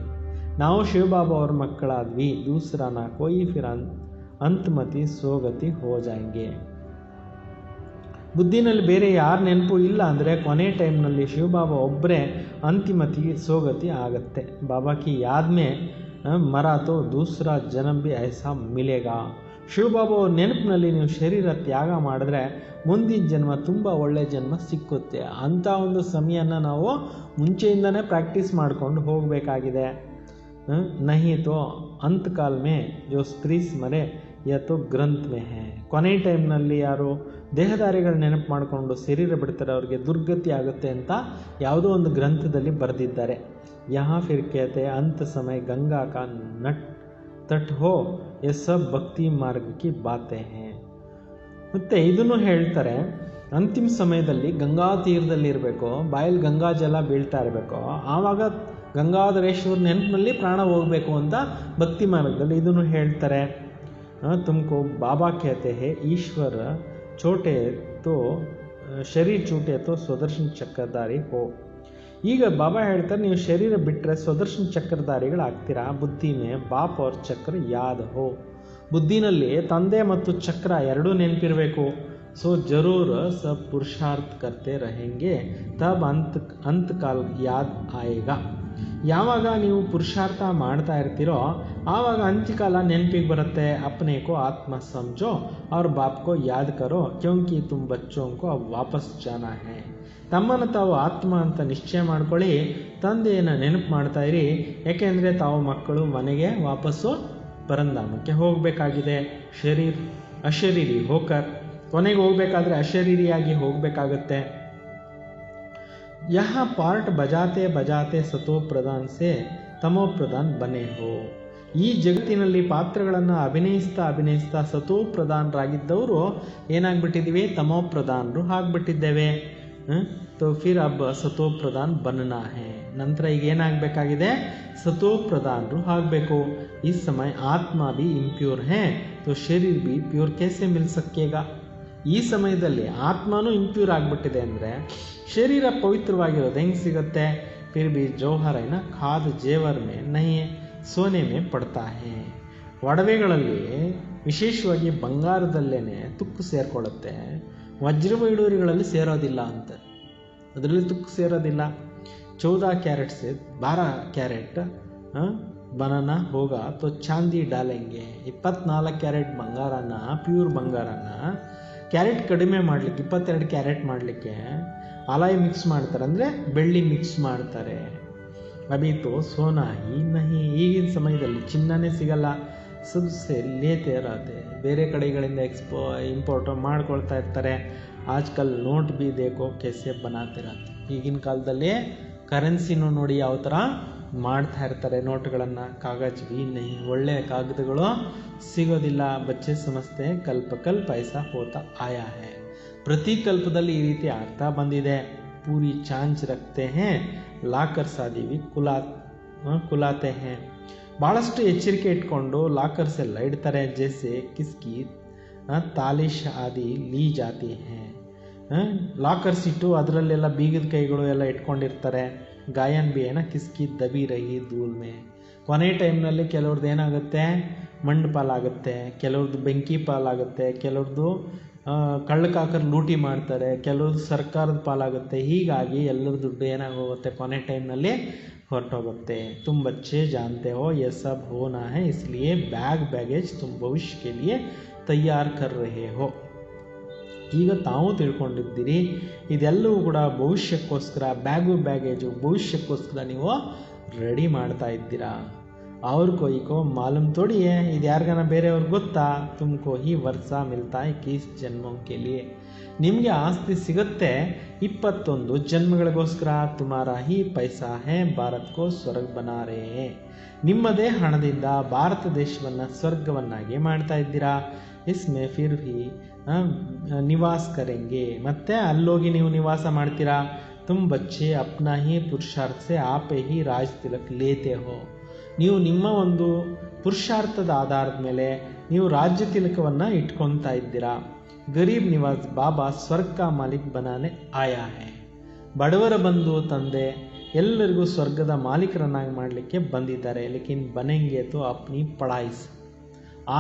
ನಾವು ಶಿವಬಾಬಾ ಅವ್ರ ಮಕ್ಕಳಾದ್ವಿ. ದೂಸರಾನ ಕೋಯಿ ಫಿರ್ ಅಂತಮತಿ ಸೋಗತಿ ಹೋ ಜಾಯಂಗೆ. ಬುದ್ಧಿನಲ್ಲಿ ಬೇರೆ ಯಾರ ನೆನಪು ಇಲ್ಲ ಅಂದರೆ ಕೊನೆ ಟೈಮ್ನಲ್ಲಿ ಶಿವಬಾಬಾ ಒಬ್ಬರೇ ಅಂತಿಮತಿ ಸೋಗತಿ ಆಗತ್ತೆ. ಬಾಬಾ ಕಿ ಯಾದ್ ಮೇ मरा तो दूसरा जन्म भी ऐसा मिलेगा. ಶಿವಬಾಬಾ ಅವ್ರ ನೆನಪಿನಲ್ಲಿ ನೀವು ಶರೀರ ತ್ಯಾಗ ಮಾಡಿದ್ರೆ ಮುಂದಿನ ಜನ್ಮ ತುಂಬ ಒಳ್ಳೆಯ ಜನ್ಮ ಸಿಕ್ಕುತ್ತೆ. ಅಂಥ ಒಂದು ಸಮಯನ ನಾವು ಮುಂಚೆಯಿಂದನೇ ಪ್ರಾಕ್ಟೀಸ್ ಮಾಡ್ಕೊಂಡು ಹೋಗಬೇಕಾಗಿದೆ. नहीं तो अंत काल में जो स्त्री स्मरे या तो ग्रंथ में है. ಕೊನೆ ಟೈಮ್ನಲ್ಲಿ ಯಾರು ದೇಹದಾರಿಗಳು ನೆನಪು ಮಾಡಿಕೊಂಡು ಶರೀರ ಬಿಡ್ತಾರೆ ಅವ್ರಿಗೆ ದುರ್ಗತಿ ಆಗುತ್ತೆ ಅಂತ ಯಾವುದೋ ಒಂದು ಗ್ರಂಥದಲ್ಲಿ ಬರೆದಿದ್ದಾರೆ. यहाँ फिर कहते अंत समय गंगा का तट हो ये सब ಭಕ್ತಿ ಮಾರ್ಗ ಕಿ ಬಾತೆ हैं. ಮತ್ತು ಇದನ್ನು ಹೇಳ್ತಾರೆ, ಅಂತಿಮ ಸಮಯದಲ್ಲಿ ಗಂಗಾ ತೀರದಲ್ಲಿ ಇರಬೇಕು, ಬಾಯಲ್ಲಿ ಗಂಗಾ ಜಲ ಬೀಳ್ತಾ ಇರಬೇಕು, ಆವಾಗ ಗಂಗಾಧರೇಶ್ವರ ನೆನಪಿನಲ್ಲಿ ಪ್ರಾಣ ಹೋಗಬೇಕು ಅಂತ ಭಕ್ತಿ ಮಾರ್ಗದಲ್ಲಿ ಇದನ್ನು ಹೇಳ್ತಾರೆ. ತುಮको ಬಾಬಾ कहते हैं ईश्वर छोटे तो ಶರೀರ छूटे तो ಸ್ವದರ್ಶನ ಚಕ್ರಧಾರಿ हो. ಈಗ ಬಾಬಾ ಹೇಳ್ತಾರೆ ನೀವು ಶರೀರ ಬಿಟ್ಟರೆ ಸ್ವದರ್ಶನ ಚಕ್ರಧಾರಿಗಳಾಗ್ತೀರಾ. ಬುದ್ಧಿ ಮೇ ಬಾಪ್ ಅವ್ರ ಚಕ್ರ ಯಾದ್ ಹೋ. ಬುದ್ಧಿನಲ್ಲಿ ತಂದೆ ಮತ್ತು ಚಕ್ರ ಎರಡೂ ನೆನಪಿರಬೇಕು. ಸೊ ಜರೂರ್ ಸಬ್ ಪುರುಷಾರ್ಥ ಕರ್ತೆ रहेंगे ತಬ್ ಅಂತಕಾಲ ಯಾದ್ ಆಯೇಗಾ. ಯಾವಾಗ ನೀವು ಪುರುಷಾರ್ಥ ಮಾಡ್ತಾ ಇರ್ತೀರೋ ಆವಾಗ ಅಂತ್ಯಕಾಲ ನೆನಪಿಗೆ ಬರುತ್ತೆ. अपने को आत्मा समझो और बाप को याद करो क्योंकि तुम बच्चों को अब वापस जाना है. ತಮ್ಮನ್ನು ತಾವು ಆತ್ಮ ಅಂತ ನಿಶ್ಚಯ ಮಾಡ್ಕೊಳ್ಳಿ, ತಂದೆಯನ್ನು ನೆನಪು ಮಾಡ್ತಾ ಇರಿ, ಯಾಕೆಂದರೆ ತಾವು ಮಕ್ಕಳು ಮನೆಗೆ ವಾಪಸ್ಸು ಪರಂಧಾಮಕ್ಕೆ ಹೋಗಬೇಕಾಗಿದೆ. ಅಶರೀರಿ ಹೋಕರ್, ಕೊನೆಗೆ ಹೋಗಬೇಕಾದ್ರೆ ಅಶರೀರಿಯಾಗಿ ಹೋಗಬೇಕಾಗತ್ತೆ. यहाँ पार्ट बजाते बजाते सतो प्रधान से तमೋ ಪ್ರಧಾನ್ ಬನೆ ಹೋ. ಈ ಜಗತ್ತಿನಲ್ಲಿ ಪಾತ್ರಗಳನ್ನು ಅಭಿನಯಿಸ್ತಾ ಸತೋ ಪ್ರಧಾನರಾಗಿದ್ದವರು ಏನಾಗ್ಬಿಟ್ಟಿದ್ದೀವಿ, ತಮೋ ಪ್ರಧಾನರು ಆಗ್ಬಿಟ್ಟಿದ್ದೇವೆ. तो फिर अब ಸತೋ ಪ್ರಧಾನ್ ಬನ್ನನಾ ಹೇ. ನಂತರ ಈಗ ಏನಾಗಬೇಕಾಗಿದೆ, ಸತೋ ಪ್ರಧಾನರು ಆಗಬೇಕು. इस समय आत्मा भी impure है तो शरीर भी प्योर कैसे मिल सकेगा. ಈ ಸಮಯದಲ್ಲಿ ಆತ್ಮನೂ ಇಂಪ್ಯೂರ್ ಆಗಿಬಿಟ್ಟಿದೆ ಅಂದರೆ ಶರೀರ ಪವಿತ್ರವಾಗಿರೋದು ಹೆಂಗೆ ಸಿಗುತ್ತೆ. फिर भी जौहर है ना खाद जेवर में नहीं सोने में पड़ता है. ಒಡವೆಗಳಲ್ಲಿ ವಿಶೇಷವಾಗಿ ಬಂಗಾರದಲ್ಲೇ ತುಕ್ಕು ಸೇರಿಕೊಳ್ಳುತ್ತೆ, ವಜ್ರವೈಡೂರಿಗಳಲ್ಲಿ ಸೇರೋದಿಲ್ಲ ಅಂತ. ಅದರಲ್ಲಿ ತುಕ್ಕು ಸೇರೋದಿಲ್ಲ. 14 ಕ್ಯಾರೆಟ್ से 12 ಕ್ಯಾರೆಟ್ बनाना होगा तो ಚಾಂದಿ डालेंगे. 24 ಕ್ಯಾರೆಟ್ ಬಂಗಾರನ, ಪ್ಯೂರ್ ಬಂಗಾರನ ಕ್ಯಾರೆಟ್ ಕಡಿಮೆ ಮಾಡಲಿಕ್ಕೆ 22 ಕ್ಯಾರೆಟ್ ಮಾಡಲಿಕ್ಕೆ ಅಲಾಯ್ ಮಿಕ್ಸ್ ಮಾಡ್ತಾರೆ, ಅಂದರೆ ಬೆಳ್ಳಿ ಮಿಕ್ಸ್ ಮಾಡ್ತಾರೆ. ಅಬಿತೋ ಸೋನಾ ಹಿ ನಹಿ. ಈಗಿನ ಸಮಯದಲ್ಲಿ ಚಿನ್ನನೇ ಸಿಗಲ್ಲ. ಸಬ್ಸೆ ಲೇತೆ ಇರತ್ತೆ, ಬೇರೆ ಕಡೆಗಳಿಂದ ಇಂಪೋರ್ಟ್ ಮಾಡ್ಕೊಳ್ತಾ ಇರ್ತಾರೆ. ಆಜ್ಕಲ್ ನೋಟ್ ಬಿ ದೇಕೋ ಕೆಸೆ ಬನಾತಿರತ್ತೆ. ಈಗಿನ ಕಾಲದಲ್ಲಿ ಕರೆನ್ಸಿನೂ ನೋಡಿ ಯಾವ ಥರ ಮಾಡ್ತಾ ಇರ್ತಾರೆ ನೋಟ್ಗಳನ್ನು. ಕಾಗಜ್ ಬಿ ನಹಿ, ಒಳ್ಳೆಯ ಕಾಗದಗಳು ಸಿಗೋದಿಲ್ಲ. ಬಚ್ಚೆ ಸಮಸ್ತೆ ಕಲ್ಪ ಐಸಾ ಹೋತಾ ಆಯಾ ಹೇ. ಪ್ರತಿ ಕಲ್ಪದಲ್ಲಿ ಈ ರೀತಿ ಆಗ್ತಾ ಬಂದಿದೆ. ಪೂರಿ ಚಾಂಚ್ ರಕ್ತೆ ಹೇ ಲಾಕರ್ ಸಾದಿ ಬಿ ಕುಲಾತೆ ಹೇ. ಭಾಳಷ್ಟು ಎಚ್ಚರಿಕೆ ಇಟ್ಕೊಂಡು ಲಾಕರ್ಸ್ ಎಲ್ಲ ಇಡ್ತಾರೆ. ಜೈಸೆ ಕಿಸ್ಕಿ ತಾಲಿಶ್ ಆದಿ ಲೀ ಜಾತಿ ಹೇ. ಲಾಕರ್ಸ್ ಇಟ್ಟು ಅದರಲ್ಲೆಲ್ಲ ಬೀಗದ ಕೈಗಳು ಎಲ್ಲ ಇಟ್ಕೊಂಡಿರ್ತಾರೆ. ಗಾಯನ್ ಬಿ ಏನ ಕಿಸ್ಕಿ ದಬಿ ರಹಿ ಧೂಳ್ ಮೇ. ಕೊನೆ ಟೈಮ್ನಲ್ಲಿ ಕೆಲವ್ರದ್ದು ಏನಾಗುತ್ತೆ, ಮಂಡು ಪಾಲಾಗುತ್ತೆ, ಕೆಲವ್ರದ್ದು ಬೆಂಕಿ ಪಾಲಾಗುತ್ತೆ, ಕೆಲವ್ರದ್ದು ಕಳ್ಳಕಾಕರು ಲೂಟಿ ಮಾಡ್ತಾರೆ, ಕೆಲವ್ರದ್ದು ಸರ್ಕಾರದ ಪಾಲಾಗುತ್ತೆ. ಹೀಗಾಗಿ ಎಲ್ಲರ ದುಡ್ಡು ಏನಾಗೋಗುತ್ತೆ, ಕೊನೆ ಟೈಮ್ನಲ್ಲಿ ಹೊರಟೋಗುತ್ತೆ. तुम बच्चे जानते हो ये सब होना है, इसलिए बैगेज तुम भविष्य के लिए तैयार कर रहे हो. ಈಗ ತಾವು ತಿಳ್ಕೊಂಡಿದ್ದೀರಿ ಇದೆಲ್ಲವೂ ಕೂಡ ಭವಿಷ್ಯಕ್ಕೋಸ್ಕರ, ಬ್ಯಾಗೇಜು ಭವಿಷ್ಯಕ್ಕೋಸ್ಕರ ನೀವು ರೆಡಿ ಮಾಡ್ತಾ ಇದ್ದೀರಾ. ಅವ್ರ ಕೋಯಿಕೋ ಮಾಲೂಮ್ ಥೋಡಿ ಹೈ, ಇದು ಯಾರಿಗಾನ ಬೇರೆಯವ್ರಿಗೆ ಗೊತ್ತಾ. ತುಮಕೋ ಹಿ ವರ್ಷ ಮಿಲ್ತಾ ಹೈ 21 ಜನ್ಮೋಂ ಕೆ ಲಿಯೆ. ನಿಮಗೆ ಆಸ್ತಿ ಸಿಗುತ್ತೆ 21 ಜನ್ಮಗಳಿಗೋಸ್ಕರ. ತುಮಾರಾ ಹಿ ಪೈಸಾ ಹೇ ಭಾರತ್ ಕೋ ಸ್ವರ್ಗ ಬನಾ ರಹೇ ಹೈ. ನಿಮ್ಮದೇ ಹಣದಿಂದ ಭಾರತ ದೇಶವನ್ನು ಸ್ವರ್ಗವನ್ನಾಗಿ ಮಾಡ್ತಾ ಇದ್ದೀರಾ. ಇಸ್ಮೇ ಫಿರ್ ಭಿ ನಿವಾಸ ಕರೆಂಗೆ, ಮತ್ತೆ ಅಲ್ಲೋಗಿ ನೀವು ನಿವಾಸ ಮಾಡ್ತೀರಾ. ತುಮ್ ಬಚ್ಚೆ ಅಪ್ನಾ ಹಿ ಪುರುಷಾರ್ಥ ಸೆ ಆಪೇ ಹಿ ರಾಜ್ ತಿಲಕ್ ಲೇತೆ ಹೋ. ನೀವು ನಿಮ್ಮ ಒಂದು ಪುರುಷಾರ್ಥದ ಆಧಾರದ ಮೇಲೆ ನೀವು ರಾಜ್ಯ ತಿಲಕವನ್ನು ಇಟ್ಕೊತಾ ಇದ್ದೀರಾ. ಗರೀಬ್ ನಿವಾಸ್ ಬಾಬಾ ಸ್ವರ್ಗ ಮಾಲಿಕ್ ಬನಾನೆ ಆಯಾ ಹೇ. ಬಡವರ ಬಂಧು ತಂದೆ ಎಲ್ಲರಿಗೂ ಸ್ವರ್ಗದ ಮಾಲೀಕರನ್ನಾಗಿ ಮಾಡಲಿಕ್ಕೆ ಬಂದಿದ್ದಾರೆ. ಲೇಕಿನ್ ಬನೆಂಗೆ ತೋ ಅಪ್ನಿ ಪಢಾಯಿಸ್,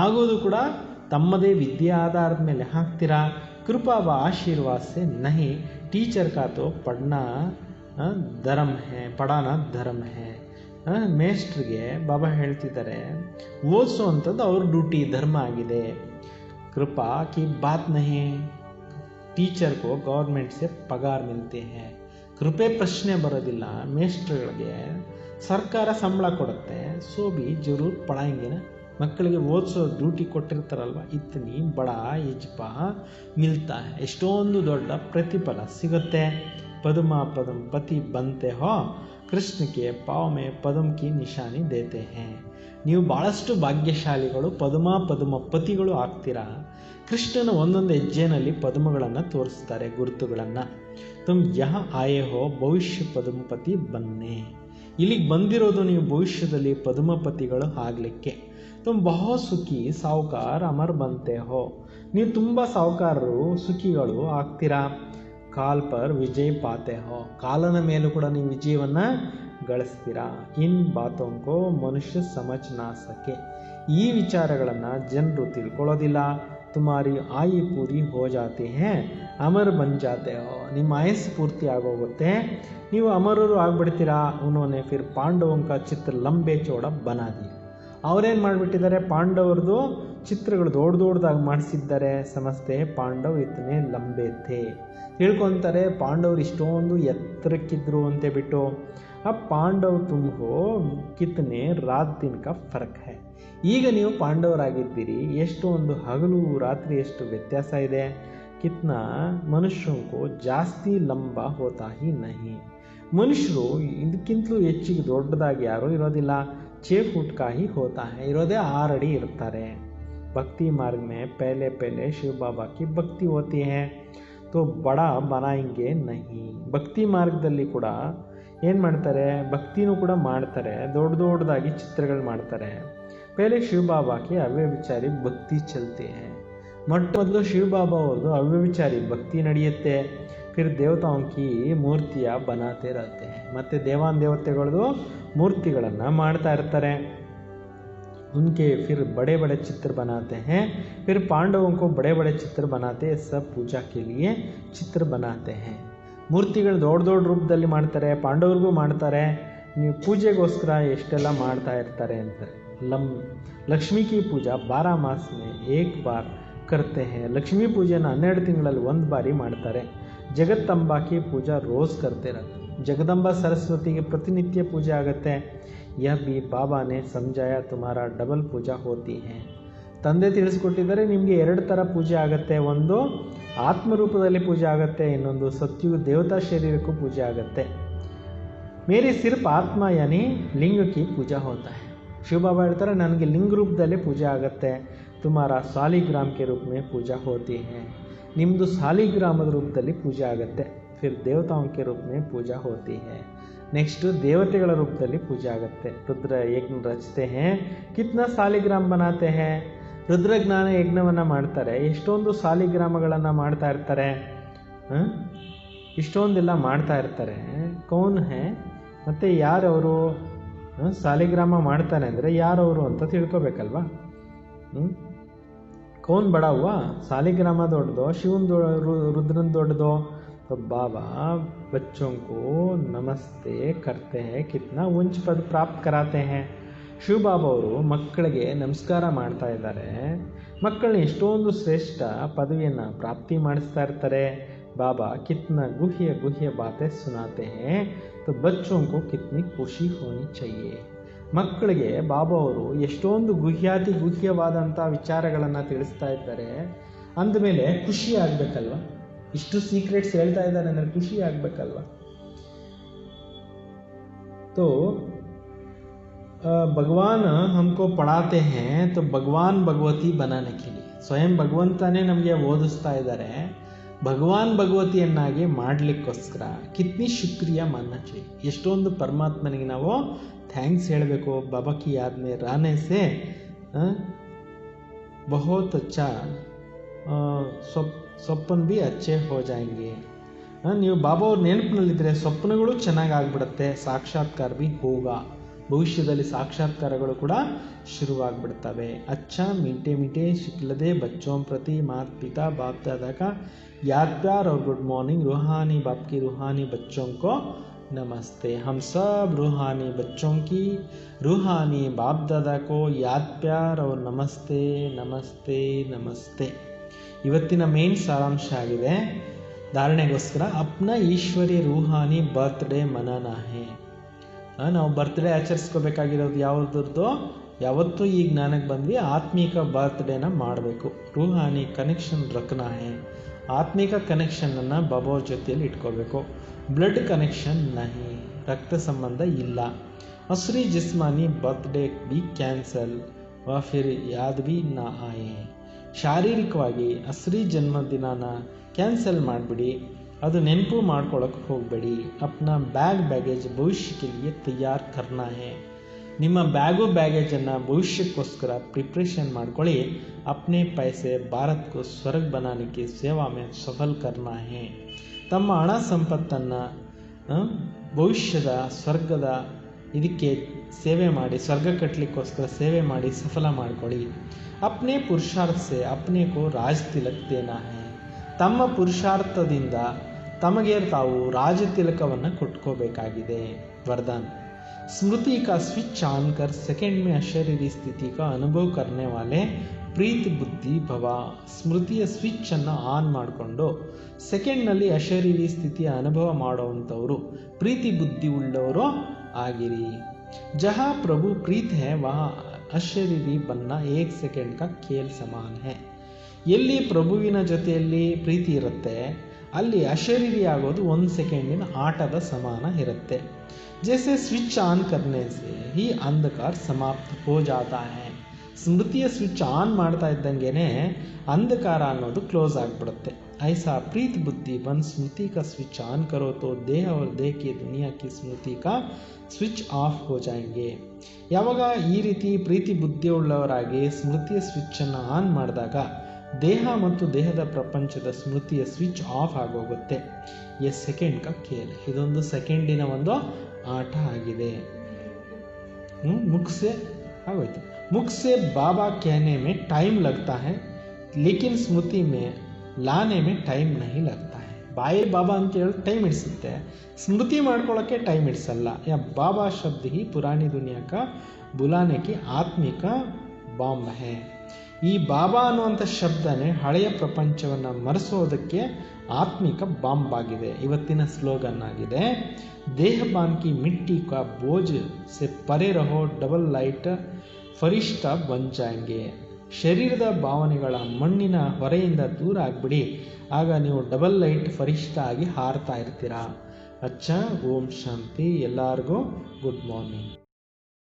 ಆಗೋದು ಕೂಡ ತಮ್ಮದೇ ವಿದ್ಯೆ ಆಧಾರದ ಮೇಲೆ ಹಾಕ್ತೀರಾ. ಕೃಪಾ ವ ಆಶೀರ್ವಾದ ಸೆ ನಹಿ. ಟೀಚರ್ ಕಾ ತೋ ಪढ़ना ಧರ್ಮ ಹೇ, ಪಢಾನಾ ಧರ್ಮ ಹೇ. ಮೇಸ್ಟ್ರಿಗೆ ಬಾಬಾ ಹೇಳ್ತಿದ್ದಾರೆ, ಓದಿಸೋವಂಥದ್ದು ಅವ್ರ ಡ್ಯೂಟಿ, ಧರ್ಮ ಆಗಿದೆ. कृपा की बात नहीं, टीचर को गवर्नमेंट से पगार मिलते हैं. ಕೃಪೆ ಪ್ರಶ್ನೆ ಬರೋದಿಲ್ಲ. ಮೇಸ್ಟ್ರುಗಳಿಗೆ ಸರ್ಕಾರ ಸಂಬಳ ಕೊಡುತ್ತೆ. ಸೋ ಬಿ ಜರೂರ್ ಪಡಾಯಂಗೆನ, ಮಕ್ಕಳಿಗೆ ಓದಿಸೋ ಡ್ಯೂಟಿ ಕೊಟ್ಟಿರ್ತಾರಲ್ವ, ಇತ್ನಿ ಬಡಾ ಯಜ್ಪಾ ಮಿಲ್ತಾ ಹೈ, ಎಷ್ಟೊಂದು ದೊಡ್ಡ ಪ್ರತಿಫಲ ಸಿಗುತ್ತೆ. ಪದ್ಮ ಪದಂ ಪತಿ ಬಂತೆ ಹೋ, ಕೃಷ್ಣಕ್ಕೆ ಪಾವ್ ಮೇ ಪದಂ ಕಿ ನಿಶಾನಿ ದೇತೆ ಹೈ. ನೀವು ಭಾಳಷ್ಟು ಭಾಗ್ಯಶಾಲಿಗಳು, ಪದ್ಮ ಪತಿಗಳು ಆಗ್ತೀರಾ. ಕೃಷ್ಣನ ಒಂದೊಂದು ಹೆಜ್ಜೆನಲ್ಲಿ ಪದ್ಮಗಳನ್ನು ತೋರಿಸ್ತಾರೆ, ಗುರುತುಗಳನ್ನು. ತುಮ್ ಯಹ ಆಯೆ ಹೋ ಭವಿಷ್ಯ ಪದ್ಮಪತಿ ಬನ್ನೆ. ಇಲ್ಲಿಗೆ ಬಂದಿರೋದು ನೀವು ಭವಿಷ್ಯದಲ್ಲಿ ಪದ್ಮಪತಿಗಳು ಆಗಲಿಕ್ಕೆ. ತುಮ್ ಬಹು ಸುಖಿ ಸಾಹುಕಾರ ಅಮರ್ ಬಂತೆ ಹೋ, ನೀವು ತುಂಬ ಸಾಹುಕಾರರು, ಸುಖಿಗಳು ಆಗ್ತೀರಾ. ಕಾಲ್ ಪರ್ ವಿಜಯ್ ಪಾತೆ ಹೋ, ಕಾಲನ ಮೇಲೂ ಕೂಡ ನೀವು ವಿಜಯವನ್ನು ಗಳಿಸ್ತೀರಾ. ಇನ್ ಬಾತೋಂಕೋ ಮನುಷ್ಯ ಸಮಜ್ ನಾ ಸಕೆ, ಈ ವಿಚಾರಗಳನ್ನು ಜನರು ತಿಳ್ಕೊಳ್ಳೋದಿಲ್ಲ. ತುಮಾರಿ ಆಯಿ ಪೂರಿ ಹೋ ಜಾತಿ ಹೇ, ಅಮರ್ ಬನ್ ಜಾತೆ ಹೋ, ನಿಮ್ಮ ಆಯಸ್ಸು ಪೂರ್ತಿ ಆಗೋಗುತ್ತೆ, ನೀವು ಅಮರರು ಆಗ್ಬಿಡ್ತೀರಾ. ಉನ್ಹೋನೆ ಫಿರ್ ಪಾಂಡವೋಂ ಕಾ ಚಿತ್ರ ಲಂಬೆ ಚೌಡ ಬನಾ ದಿಯಾ, ಅವರೇನು ಮಾಡಿಬಿಟ್ಟಿದ್ದಾರೆ, ಪಾಂಡವರದು ಚಿತ್ರಗಳು ದೊಡ್ಡದಾಗಿ ಮಾಡಿಸಿದ್ದಾರೆ. ಸಮಸ್ತೆ ಪಾಂಡವ್ ಇತನೆ ಲಂಬೆ ಥೇ, ತಿಳ್ಕೊತಾರೆ ಪಾಂಡವರು ಇಷ್ಟೊಂದು ಎತ್ತರಕ್ಕಿದ್ರು ಅಂತ ಬಿಟ್ಟು. अब ಪಾಂಡವ್ ತುಮ್ ಹೋ ಕಿತನೆ ರಾತ್ ದಿನ ಕಾ ಫರ್ಕ್ ಹೈ, ಈಗ ನೀವು ಪಾಂಡವರಾಗಿದ್ದೀರಿ, ಎಷ್ಟು ಒಂದು ಹಗಲು ರಾತ್ರಿ ಎಷ್ಟು ವ್ಯತ್ಯಾಸ ಇದೆ. ಕಿತ್ನಾ ಮನುಷ್ಯಂಕೋ ಜಾಸ್ತಿ ಲಂಬ ಹೋತಾ ಹಿ ನಹಿ, ಮನುಷ್ಯರು ಇದಕ್ಕಿಂತಲೂ ಹೆಚ್ಚಿಗೆ ದೊಡ್ಡದಾಗಿ ಯಾರೂ ಇರೋದಿಲ್ಲ. 6 ಫುಟ್ ಕಾ ಹಿ ಹೋತಾ ಹೈ, ಇರೋದೇ 6 ಅಡಿ ಇರ್ತಾರೆ. ಭಕ್ತಿ ಮಾರ್ಗ ಮೇ ಪಹಲೆ ಪಹಲೆ ಶಿವ ಬಾಬಾ ಕಿ ಭಕ್ತಿ ಹೋತಿ ಹೈ, ತೋ ಬಡಾ ಬನಾಯಂಗೆ ನಹಿ. ಭಕ್ತಿ ಮಾರ್ಗದಲ್ಲಿ ಕೂಡ ಏನು ಮಾಡ್ತಾರೆ, ಭಕ್ತಿನೂ ಕೂಡ ಮಾಡ್ತಾರೆ, ದೊಡ್ಡದಾಗಿ ಚಿತ್ರಗಳು ಮಾಡ್ತಾರೆ. ಪಹಲೆ ಶಿವ ಬಾಬಾಕ್ಕೆ ಅವ್ಯವಿಚಾರಿ ಭಕ್ತಿ ಚಲ್ತೆ ಹೈ, ಮೊದಲು ಶಿವ ಬಾಬಾ ಅವ್ರದ್ದು ಅವ್ಯವಿಚಾರಿ ಭಕ್ತಿ ನಡೆಯುತ್ತೆ. ಫಿರ್ ದೇವತಾओं की ಮೂರ್ತಿಯ ಬನಾತೆ रहते हैं, ಮತ್ತು ದೇವತೆಗಳದ್ದು ಮೂರ್ತಿಗಳನ್ನು ಮಾಡ್ತಾ ಇರ್ತಾರೆ. उनके फिर बड़े बड़े चित्र बनाते हैं. फिर पांडवों को बड़े बड़े चित्र बनाते हैं, सब पूजा के लिए चित्र बनाते हैं. ಮೂರ್ತಿಗಳು ದೊಡ್ಡ ರೂಪದಲ್ಲಿ ಮಾಡ್ತಾರೆ, ಪಾಂಡವರಿಗೂ ಮಾಡ್ತಾರೆ. ನೀವು ಪೂಜೆಗೋಸ್ಕರ ಎಷ್ಟೆಲ್ಲ ಮಾಡ್ತಾ ಇರ್ತಾರೆ ಅಂತ. ಲಕ್ಷ್ಮೀ ಕಿ ಪೂಜಾ 12 ಮಾಸ ಮೇ ಏಕ್ ಬಾರ್ ಕರ್ತೆ ಹೈ, ಲಕ್ಷ್ಮೀ ಪೂಜೆನ 12 ತಿಂಗಳಲ್ಲಿ ಒಂದು ಬಾರಿ ಮಾಡ್ತಾರೆ. ಜಗತ್ತಂಬಾ ಕಿ ಪೂಜಾ ರೋಸ್ ಕರ್ತೆ ಇರತ್ತೆ, ಜಗದಂಬಾ ಸರಸ್ವತಿಗೆ ಪ್ರತಿನಿತ್ಯ ಪೂಜೆ ಆಗುತ್ತೆ. ಯಹ ಬಿ ಬಾಬಾನೇ ಸಮಜಾಯ ತುಮಾರಾ ಡಬಲ್ ಪೂಜಾ ಹೋತಿ ಹೈ, ತಂದೆ ತಿಳಿಸ್ಕೊಟ್ಟಿದ್ದಾರೆ ನಿಮಗೆ 2 ಥರ ಪೂಜೆ ಆಗುತ್ತೆ. ಒಂದು ಆತ್ಮರೂಪದಲ್ಲಿ ಪೂಜೆ ಆಗುತ್ತೆ, ಇನ್ನೊಂದು ಸತ್ಯುಗ ದೇವತಾ ಶರೀರಕ್ಕೂ ಪೂಜೆ ಆಗುತ್ತೆ. ಮೇರಿ ಸಿರ್ಫ್ ಆತ್ಮ ಯಾನಿ ಲಿಂಗ ಕಿ ಪೂಜಾ ಹೋತಾ ಹೈ, ಶಿವ ಬಾಬಾ ಹೇಳ್ತಾರೆ ನನಗೆ ಲಿಂಗ ರೂಪದಲ್ಲೇ ಪೂಜೆ ಆಗುತ್ತೆ. ತುಮಾರಾ ಸಾಲಿಗ್ರಾಮ್ ಕೆ ರೂಪ ಮೇ ಪೂಜಾ ಹೋತಿ ಹೈ, ನಿಮ್ಮದು ಸಾಲಿಗ್ರಾಮದ ರೂಪದಲ್ಲಿ ಪೂಜೆ ಆಗುತ್ತೆ. ಫಿರ್ ದೇವತಾओं के रूप में पूजा होती है, ನೆಕ್ಸ್ಟ್ ದೇವತೆಗಳ ರೂಪದಲ್ಲಿ ಪೂಜೆ ಆಗುತ್ತೆ. ರುದ್ರ ಯಜ್ಞ ರಚತೆ ಹೈ, ಕಿತ್ನಾ ಸಾಲಿಗ್ರಾಮ್ ಬನಾತೆ ಹೈ, ರುದ್ರಜ್ಞಾನ ಯಜ್ಞವನ್ನು ಮಾಡ್ತಾರೆ, ಎಷ್ಟೊಂದು ಸಾಲಿಗ್ರಾಮಗಳನ್ನು ಮಾಡ್ತಾ ಇರ್ತಾರೆ. ಇಷ್ಟೊಂದೆಲ್ಲ ಮಾಡ್ತಾ ಇರ್ತಾರೆ. ಕೌನ್ ಹೈ, ಮತ್ತು ಯಾರವರು ಸಾಲಿಗ್ರಾಮ ಮಾಡ್ತಾನೆ ಅಂದರೆ ಯಾರವರು ಅಂತ ತಿಳ್ಕೊಬೇಕಲ್ವಾ. ಕೌನ್ ಬಡ ಹುವ, ಸಾಲಿಗ್ರಾಮ ದೊಡ್ಡದೋ, ಶಿವನ್ ರುದ್ರನ್ ದೊಡ್ಡದೋ. तो बाबा बच्चों को नमस्ते करते हैं, कितना उच्च पद प्राप्त कराते हैं. ಶಿವ ಬಾಬಾ ಅವರು ಮಕ್ಕಳಿಗೆ ನಮಸ್ಕಾರ ಮಾಡ್ತಾ ಇದ್ದಾರೆ, ಮಕ್ಕಳನ್ನ ಎಷ್ಟೊಂದು ಶ್ರೇಷ್ಠ ಪದವಿಯನ್ನು ಪ್ರಾಪ್ತಿ ಮಾಡಿಸ್ತಾ ಇರ್ತಾರೆ. ಬಾಬಾ ಕಿತ್ನಾ ಗುಹ್ಯ ಬಾತೆ ಸುನಾತೆ ಹೈ, तो बच्चों को कितनी खुशी होनी चाहिए. ಮಕ್ಕಳಿಗೆ ಬಾಬಾ ಅವರು ಎಷ್ಟೊಂದು ಗುಹ್ಯವಾದಂಥ ವಿಚಾರಗಳನ್ನು ತಿಳಿಸ್ತಾ ಇದ್ದಾರೆ. ಅಂದಮೇಲೆ ಖುಷಿ ಆಗಬೇಕಲ್ವ, ಇಷ್ಟು ಸೀಕ್ರೆಟ್ಸ್ ಹೇಳ್ತಾ ಇದ್ದಾರೆ ಅಂದರೆ ಖುಷಿ ಆಗಬೇಕಲ್ವ. तो भगवान हमको पढ़ाते हैं तो भगवान भगवती बनाने के लिए, ಸ್ವಯಂ ಭಗವಂತನೇ ನಮಗೆ ಓದಿಸ್ತಾ ಇದ್ದಾರೆ ಭಗವಾನ್ ಭಗವತಿಯನ್ನಾಗಿ ಮಾಡಲಿಕ್ಕೋಸ್ಕರ. ಕಿತ್ನಿ ಶುಕ್ರಿಯಾ ಮಾನ್ನ ಚಾಹಿಯೆ, ಎಷ್ಟೊಂದು ಪರಮಾತ್ಮನಿಗೆ ನಾವು ಥ್ಯಾಂಕ್ಸ್ ಹೇಳಬೇಕು. ಬಾಬಾ ಕಿ ಯಾದ್ ಮೇ रहने से बहुत अच्छा ಸ್ವಪ್ನ भी अच्छे हो जाएंगे. ನೀವು ಬಾಬಾ ಅವ್ರ ನೆನಪಿನಲ್ಲಿದ್ದರೆ ಸ್ವಪ್ನಗಳು ಚೆನ್ನಾಗಿ ಆಗ್ಬಿಡುತ್ತೆ. ಸಾಕ್ಷಾತ್ಕಾರ भी ಹೋಗಾ, ಭವಿಷ್ಯದಲ್ಲಿ ಸಾಕ್ಷಾತ್ಕಾರಗಳು ಕೂಡ ಶುರುವಾಗ್ಬಿಡ್ತವೆ. अच्छा मीठे मीठे शिकलदे बच्चों प्रति माता पिता बाप दादा का याद प्यार और गुड मॉर्निंग. रूहानी बाप की रूहानी बच्चों को नमस्ते। हम सब रूहानी बच्चों की रूहानी बाप दादा को याद प्यार और ನಮಸ್ತೆ ನಮಸ್ತೆ ನಮಸ್ತೆ। ಇವತ್ತಿನ ಮೇನ್ ಸಾರಾಂಶ ಆಗಿದೆ ಧಾರಣೆಗೋಸ್ಕರ ಅಪ್ನ ಈಶ್ವರಿ ರೂಹಾನಿ ಬರ್ತ್ಡೇ ಮನಾನಾ ಹೇ। ನಾವು ಬರ್ತ್ಡೇ ಆಚರಿಸ್ಕೋಬೇಕಾಗಿರೋದು ಯಾವುದ್ರದ್ದು? ಯಾವತ್ತೂ ಈ ಜ್ಞಾನಕ್ಕೆ ಬಂದ್ವಿ ಆತ್ಮಿಕ ಬರ್ತ್ಡೇನ ಮಾಡಬೇಕು, ರೂಹಾನಿ ಕನೆಕ್ಷನ್ ರಖನಾ ಹೇ, ಆತ್ಮಿಕ ಕನೆಕ್ಷನನ್ನು ಬಾಬಾ ಜೊತೆಯಲ್ಲಿ ಇಟ್ಕೋಬೇಕು, ಬ್ಲಡ್ ಕನೆಕ್ಷನ್ ನಹಿ, ರಕ್ತ ಸಂಬಂಧ ಇಲ್ಲ। असली जिस्मानी बर्थडे भी ಕ್ಯಾನ್ಸಲ್ ವ ಫಿರ್ ಯಾದ್ भी ನಾ ಆಯೆ। ಶಾರೀರಿಕವಾಗಿ ಅಸ್ರಿ ಜನ್ಮದಿನಾನ ಕ್ಯಾನ್ಸಲ್ ಮಾಡಿಬಿಡಿ, ಅದು ನೆನಪು ಮಾಡ್ಕೊಳ್ಳೋಕೆ ಹೋಗಬೇಡಿ। ಅಪ್ನ ಬ್ಯಾಗೇಜ್ ಭವಿಷ್ಯಕ್ಕೆ ಲಿಯೆ ತಯಾರ್ ಕರ್ನಾ ಹೇ, ನಿಮ್ಮ ಬ್ಯಾಗೇಜನ್ನು ಭವಿಷ್ಯಕ್ಕೋಸ್ಕರ ಪ್ರಿಪ್ರೇಷನ್ ಮಾಡ್ಕೊಳ್ಳಿ। ಅಪ್ನೆ ಪೈಸೆ ಭಾರತ್को ಸ್ವರ್ಗ बनाने की सेवा में सफल करना है। ತಮ್ಮ ಹಣ ಸಂಪತ್ತನ್ನು ಭವಿಷ್ಯದ ಸ್ವರ್ಗದ ಇದಕ್ಕೆ ಸೇವೆ ಮಾಡಿ, ಸ್ವರ್ಗ ಕಟ್ಟಲಿಕ್ಕೋಸ್ಕರ ಸೇವೆ ಮಾಡಿ ಸಫಲ ಮಾಡ್ಕೊಳ್ಳಿ। ಅಪ್ನೇ ಪುರುಷಾರ್ಥ ಸೆ ಅಪ್ನೇ ಕೋ ರಾಜ್ ತಿಲಕ್ ದೇನಾ ಹೇ, ತಮ್ಮ ಪುರುಷಾರ್ಥದಿಂದ ತಮಗೆ ತಾವು ರಾಜ ತಿಲಕವನ್ನು ಕೊಟ್ಕೋಬೇಕಾಗಿದೆ। वरदान स्मृति का स्विच ऑन कर सेकंड में अशरीरी स्थिति का अनुभव करने वाले ಪ್ರೀತಿ ಬುದ್ಧಿ ಭವ। ಸ್ಮೃತಿಯ ಸ್ವಿಚ್ಚನ್ನು ಆನ್ ಮಾಡಿಕೊಂಡು ಸೆಕೆಂಡ್ನಲ್ಲಿ ಅಶರೀರಿ ಸ್ಥಿತಿಯ ಅನುಭವ ಮಾಡುವಂಥವರು ಪ್ರೀತಿ ಬುದ್ಧಿ ಉಳ್ಳವರು ಆಗಿರಿ। ಜಹಾ ಪ್ರಭು ಪ್ರೀತ್ ಹೇ ವಹಾ ಅಶರೀರಿ ಬನ್ನ ಏಕ್ ಸೆಕೆಂಡ್ ಕಾ ಖೇಲ್ ಸಮಾನ್ ಹೇ। ಎಲ್ಲಿ ಪ್ರಭುವಿನ ಜೊತೆಯಲ್ಲಿ ಪ್ರೀತಿ ಇರುತ್ತೆ ಅಲ್ಲಿ ಅಶರೀರಿ ಆಗೋದು 1 ಸೆಕೆಂಡಿನ ಆಟದ ಸಮಾನ ಇರುತ್ತೆ। ಜೈಸೆ ಸ್ವಿಚ್ ಆನ್ ಕರ್ನೆ ಸೆ ಹಿ ಅಂಧಕಾರ ಸಮಾಪ್ತ ಹೋ ಜಾತಾ ಹೇ। ಸ್ಮೃತಿಯ ಸ್ವಿಚ್ ಆನ್ ಮಾಡ್ತಾ ಇದ್ದಂಗೆ ಅಂಧಕಾರ ಅನ್ನೋದು ಕ್ಲೋಸ್ ಆಗಿಬಿಡುತ್ತೆ। ಐಸಾ ಪ್ರೀತಿ ಬುದ್ಧಿ ಬಂದು ಸ್ಮೃತಿ का स्विच ऑन करो तो देह और देह की दुनिया की स्मृति का स्विच ಆಫ್ हो जाएंगे। ಯಾವಾಗ ಈ ರೀತಿ ಪ್ರೀತಿ ಬುದ್ಧಿ ಉಳ್ಳವರಾಗಿ ಸ್ಮೃತಿಯ ಸ್ವಿಚ್ಚನ್ನು ಆನ್ ಮಾಡಿದಾಗ ದೇಹ ಮತ್ತು ದೇಹದ ಪ್ರಪಂಚದ ಸ್ಮೃತಿಯ ಸ್ವಿಚ್ ಆಫ್ ಆಗೋಗುತ್ತೆ। ಎ ಸೆಕೆಂಡ್ ಕಾ ಖೇಲ್, ಇದೊಂದು ಸೆಕೆಂಡಿನ ಒಂದು ಆಟ ಆಗಿದೆ। ಮುಖ್ಸೆ ಆಗೋಯ್ತು। मुख से बाबा कहने में टाइम लगता है लेकिन स्मृति में लाने में टाइम नहीं लगता है। ಬಾಯಿ ಬಾಬಾ ಅಂತ ಹೇಳಿ ಟೈಮ್ ಹಿಡಿಸುತ್ತೆ, ಸ್ಮೃತಿ ಮಾಡ್ಕೊಳ್ಳೋಕ್ಕೆ ಟೈಮ್ ಹಿಡಿಸಲ್ಲ। ಯಾ ಬಾಬಾ ಶಬ್ದ ಹಿ ಪುರಾಣಿ ದುನಿಯಾ ಕಾ ಬುಲಾನೆ ಕಿ ಆತ್ಮಿಕ ಬಾಂಬ್ ಹೇ। ಈ ಬಾಬಾ ಅನ್ನುವಂಥ ಶಬ್ದನೇ ಹಳೆಯ ಪ್ರಪಂಚವನ್ನು ಮರೆಸೋದಕ್ಕೆ ಆತ್ಮಿಕ ಬಾಂಬ್ ಆಗಿದೆ। ಇವತ್ತಿನ ಸ್ಲೋಗನ್ ಆಗಿದೆ ದೇಹಬಾನ್ ಕಿ ಮಿಟ್ಟಿ ಕಾ ಬೋಜ್ ಸೆ ಪರೆ ರಹೋ ಡಬಲ್ ಲೈಟ್ ಫರಿಷ್ಠ ಬನ್ ಜಾಯಂಗೆ। ಶರೀರದ ಭಾವನೆಗಳ ಮಣ್ಣಿನ ಹೊರೆಯಿಂದ ದೂರ ಆಗಿಬಿಡಿ, ಆಗ ನೀವು ಡಬಲ್ ಲೈಟ್ ಫರಿಷ್ಠ ಆಗಿ ಹಾರ್ತಾ ಇರ್ತೀರಾ। ಅಚ್ಚಾ, ಓಂ ಶಾಂತಿ। ಎಲ್ಲರಿಗೂ ಗುಡ್ ಮಾರ್ನಿಂಗ್।